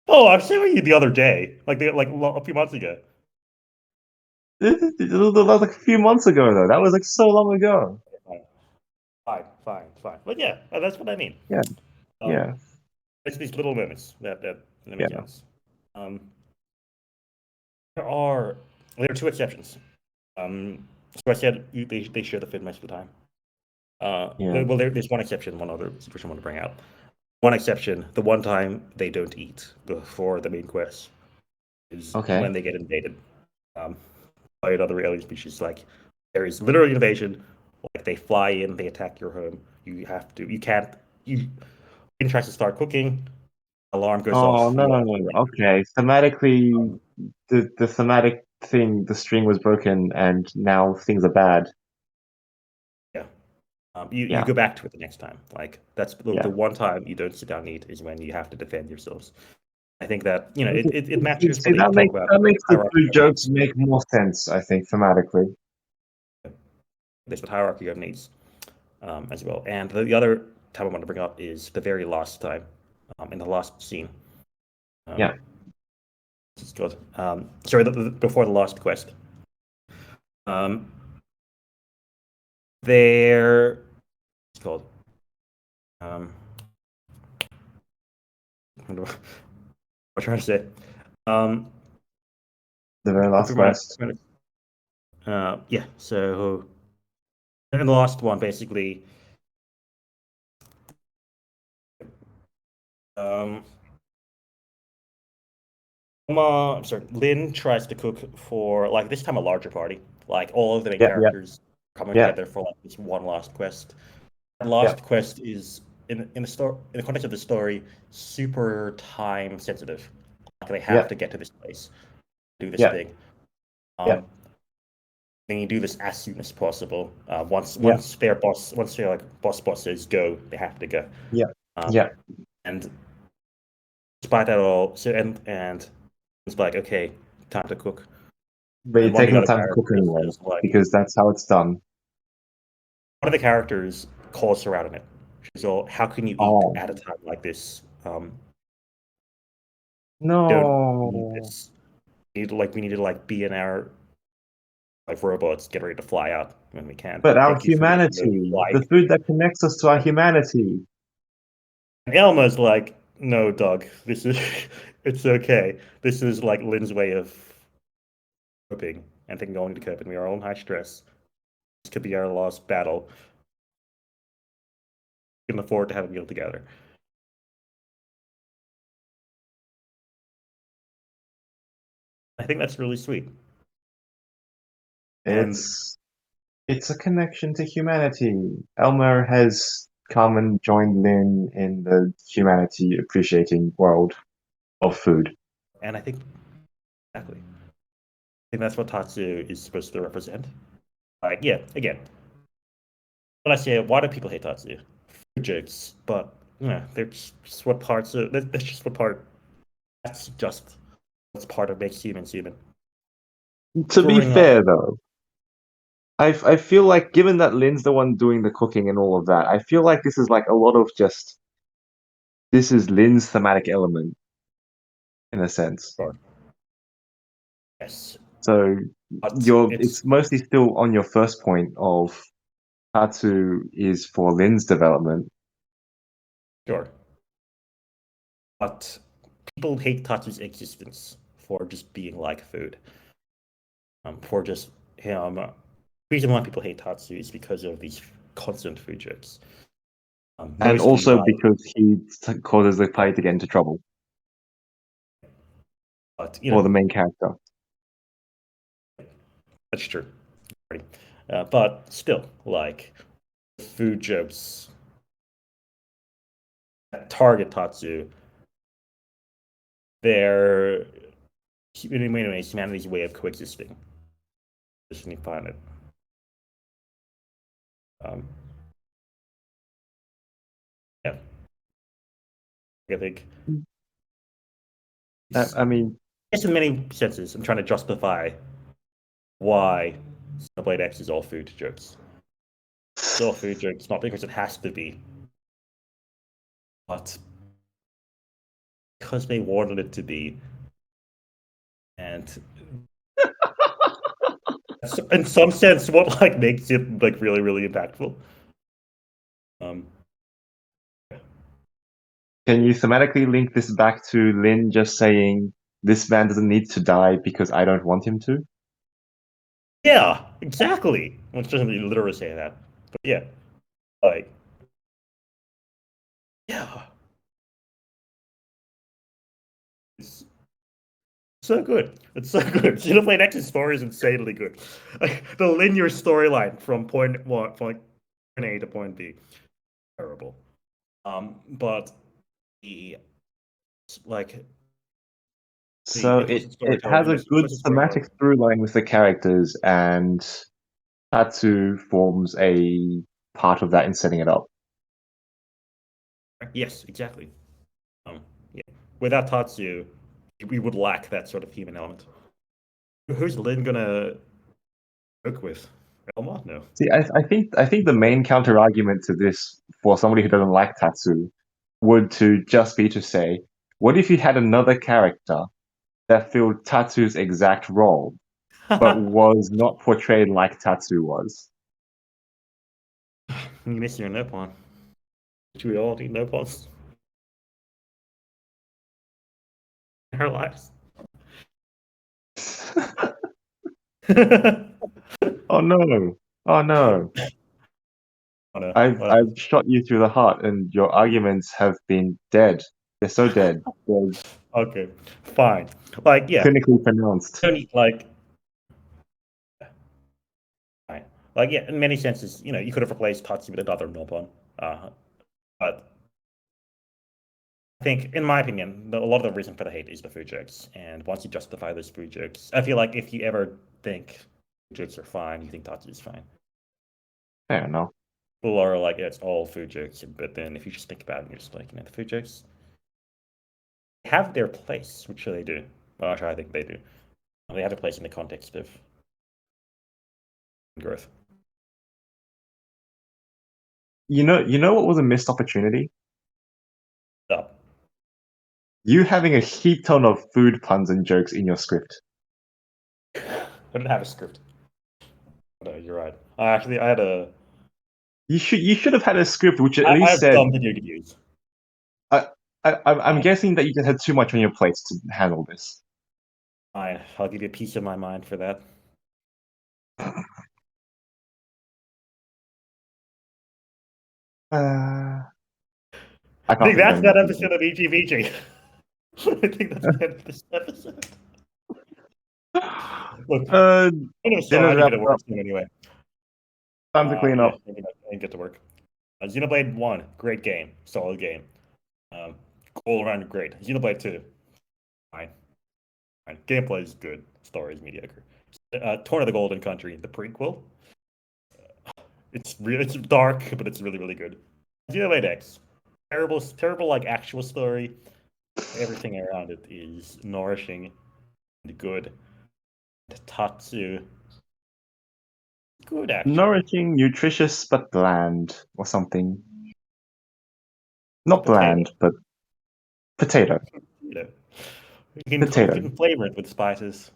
Oh, I was saying with you the other day, like a few months ago. It was like a few months ago though. That was like so long ago. Fine. But yeah, that's what I mean. Yeah, Um, yeah, it's these little moments that make yeah, sense. Um, there are there are two exceptions. So I said they share the fit most of the time. yeah. Well, there's one exception, one other situation I want to bring out. One exception, the one time they don't eat before the main quest is Okay. when they get invaded by another alien species. Like there is literally invasion. Like they fly in, they attack your home. You can't, you tries to start cooking. Alarm goes Oh off. no You no have no to no. like, Okay. Thematically, the thematic thing, the string was broken, and now things are bad. yeah. You Yeah, go back to it the next time. Like that's the yeah. one time you don't sit down and eat is when you have to defend yourselves. I think that Okay. it matches See, what they talk about that makes the hierarchy two of jokes needs. make more sense. I think thematically. There's the hierarchy of needs as well. And the other time I want to bring up is the very last time in the last scene. Um, Yeah. this is good. Sorry, before the last quest. Um, there, it's called. Um, what am I trying to say? Um, The very last quest. yeah. So in the last one, basically, um, I'm sorry, Lin tries to cook for like this time a larger party. Like all of the main Yeah, yeah, characters coming yeah, together for like this one last quest. That yeah, last quest is in the story in the context of the story super time sensitive. Like they have yeah, to get to this place, do this yeah, thing. yeah, Um, and you do this as soon as possible. yeah, Once their like boss says go, they have to go. yeah, Um, yeah. and despite that all, so and it's like okay, time to cook. But you're And one of the taking the other time to cook characters anyway is like because that's how it's done. one of the characters calls her out on it. She's all, "How can you eat Oh at a time like this? Don't need no. this. We need to like be in our like robots get ready to fly out when we can. But our Thank you for making those humanity, the like. food that connects us to our humanity. And Elma's like, no, dog, this is it's okay. This is like Lin's way of coping and then going to cope, and we are all in high stress. This could be our last battle. We can afford to have a meal together. I think that's really sweet. And It's a connection to humanity. Elmer has come and joined Lin in the humanity appreciating world of food. I think exactly. I think that's what Tatsu is supposed to represent. Like, yeah, again, when I say why do people hate Tatsu? Food jokes, but they're just what parts of that's just what part that's just what's part of makes humans human. To be Growing up, fair, though, I feel like given that Lin's the one doing the cooking and all of that, I feel like this is like a lot of just this is Lin's thematic element in a sense. yes, So but it's mostly still on your first point of Tatsu is for Lin's development. sure. But people hate Tatsu's existence for just being like food. For just him. The reason why people hate Tatsu is because of these constant food jokes. And Mostly also like, because he causes the player to get into trouble, but or the main character. that's true. But still, like food jokes that target Tatsu, they're in many ways humanity's way of coexisting. Just when you find it. Um, yeah, I think. I mean, It's in many senses. I'm trying to justify why Xenoblade X is all food jokes. It's all food jokes, not because it has to be, but because they wanted it to be. And in some sense, what like makes it like really, really impactful. Um, can you thematically link this back to Lin just saying, this man doesn't need to die because I don't want him to? yeah, exactly. Well, it doesn't literally say that, but yeah, like yeah, it's so good. It's so good. Xenoblade X's story is insanely good. Like the linear storyline from point one, point A to point B, terrible. But the like So implicit it storytelling, has the a good implicit storytelling. thematic through line with the characters, and Tatsu forms a part of that in setting it up. Yes, exactly. Yeah. Without Tatsu, we would lack that sort of human element. Who's Lin gonna work with? Elma? No. See, I think the main counter argument to this for somebody who doesn't like Tatsu would to just be to say, what if you had another character that filled Tatsu's exact role, but was not portrayed like Tatsu was? You miss your Nopon. Do we all need Nopons in our lives? Oh no! Oh no! Oh, no. I've shot you through the heart, and your arguments have been dead. They're so dead. They're Okay, fine. Like, yeah, clinically pronounced. like, fine. Like, yeah, in many senses, you could have replaced Tatsu with another Nopon. But I think, in my opinion, a lot of the reason for the hate is the food jokes. And once you justify those food jokes, I feel like if you ever think food jokes are fine, you think Tatsu is fine. I don't know. People are like, yeah, it's all food jokes. But then if you just think about it, you're just like, the food jokes have their place, which they do. Well, actually, I think they do. They have a place in the context of growth. You know what was a missed opportunity? Up. You having a heap ton of food puns and jokes in your script. I don't have a script. No, you're right. Actually, I had a. You should have had a script which at I least have said. something you could use. I'm guessing that you just had too much on your plate to handle this. I'll give you a piece of my mind for that. I I can't think think of that's any that more episode people. of VGVG. I think that's the end of this episode. Look, Uh, I Dinner's need to get wrapped to work up. soon anyway. Time to clean Yeah, up. I didn't get to work. Xenoblade 1, great game, solid game. Um, all around great. Xenoblade 2, fine. Fine. Gameplay is good, story is mediocre. Torn of the Golden Country, the prequel. It's dark, but it's really really good. Xenoblade X, terrible like actual story. Everything around it is nourishing and good. Tatsu, good actually. Nourishing, nutritious, but bland, or something. A Not potato, bland, but potato. you know. You Potato. can flavor it with spices.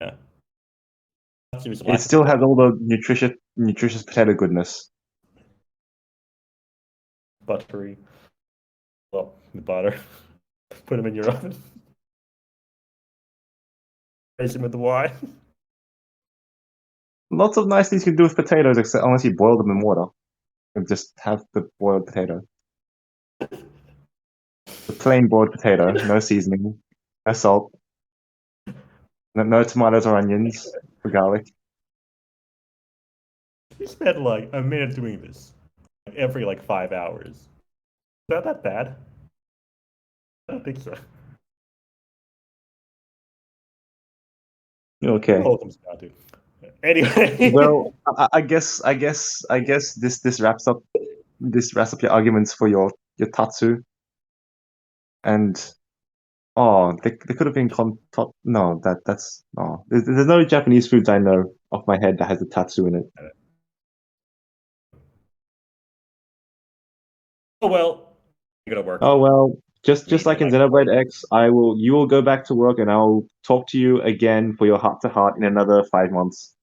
Yeah, Tatsu is It like a still has potato. all the nutritious potato goodness. Buttery. Well, the butter. Put them in your oven. Raise them with the wine. Lots of nice things you can do with potatoes, except unless you boil them in water and just have the boiled potato. The plain boiled potato, no seasoning, no salt, no tomatoes or onions or garlic. We spent like a minute doing this, like every like 5 hours. Is that bad? I don't think so. Okay. All comes down to. Anyway, Well, I guess this wraps up your arguments for your Tatsu and they could have been no that's no there's no Japanese foods I know off my head that has a Tatsu in it. oh well, you gotta work. Oh well, just Me, like in like, Xenoblade X, you will go back to work and I'll talk to you again for your heart to heart in another 5 months.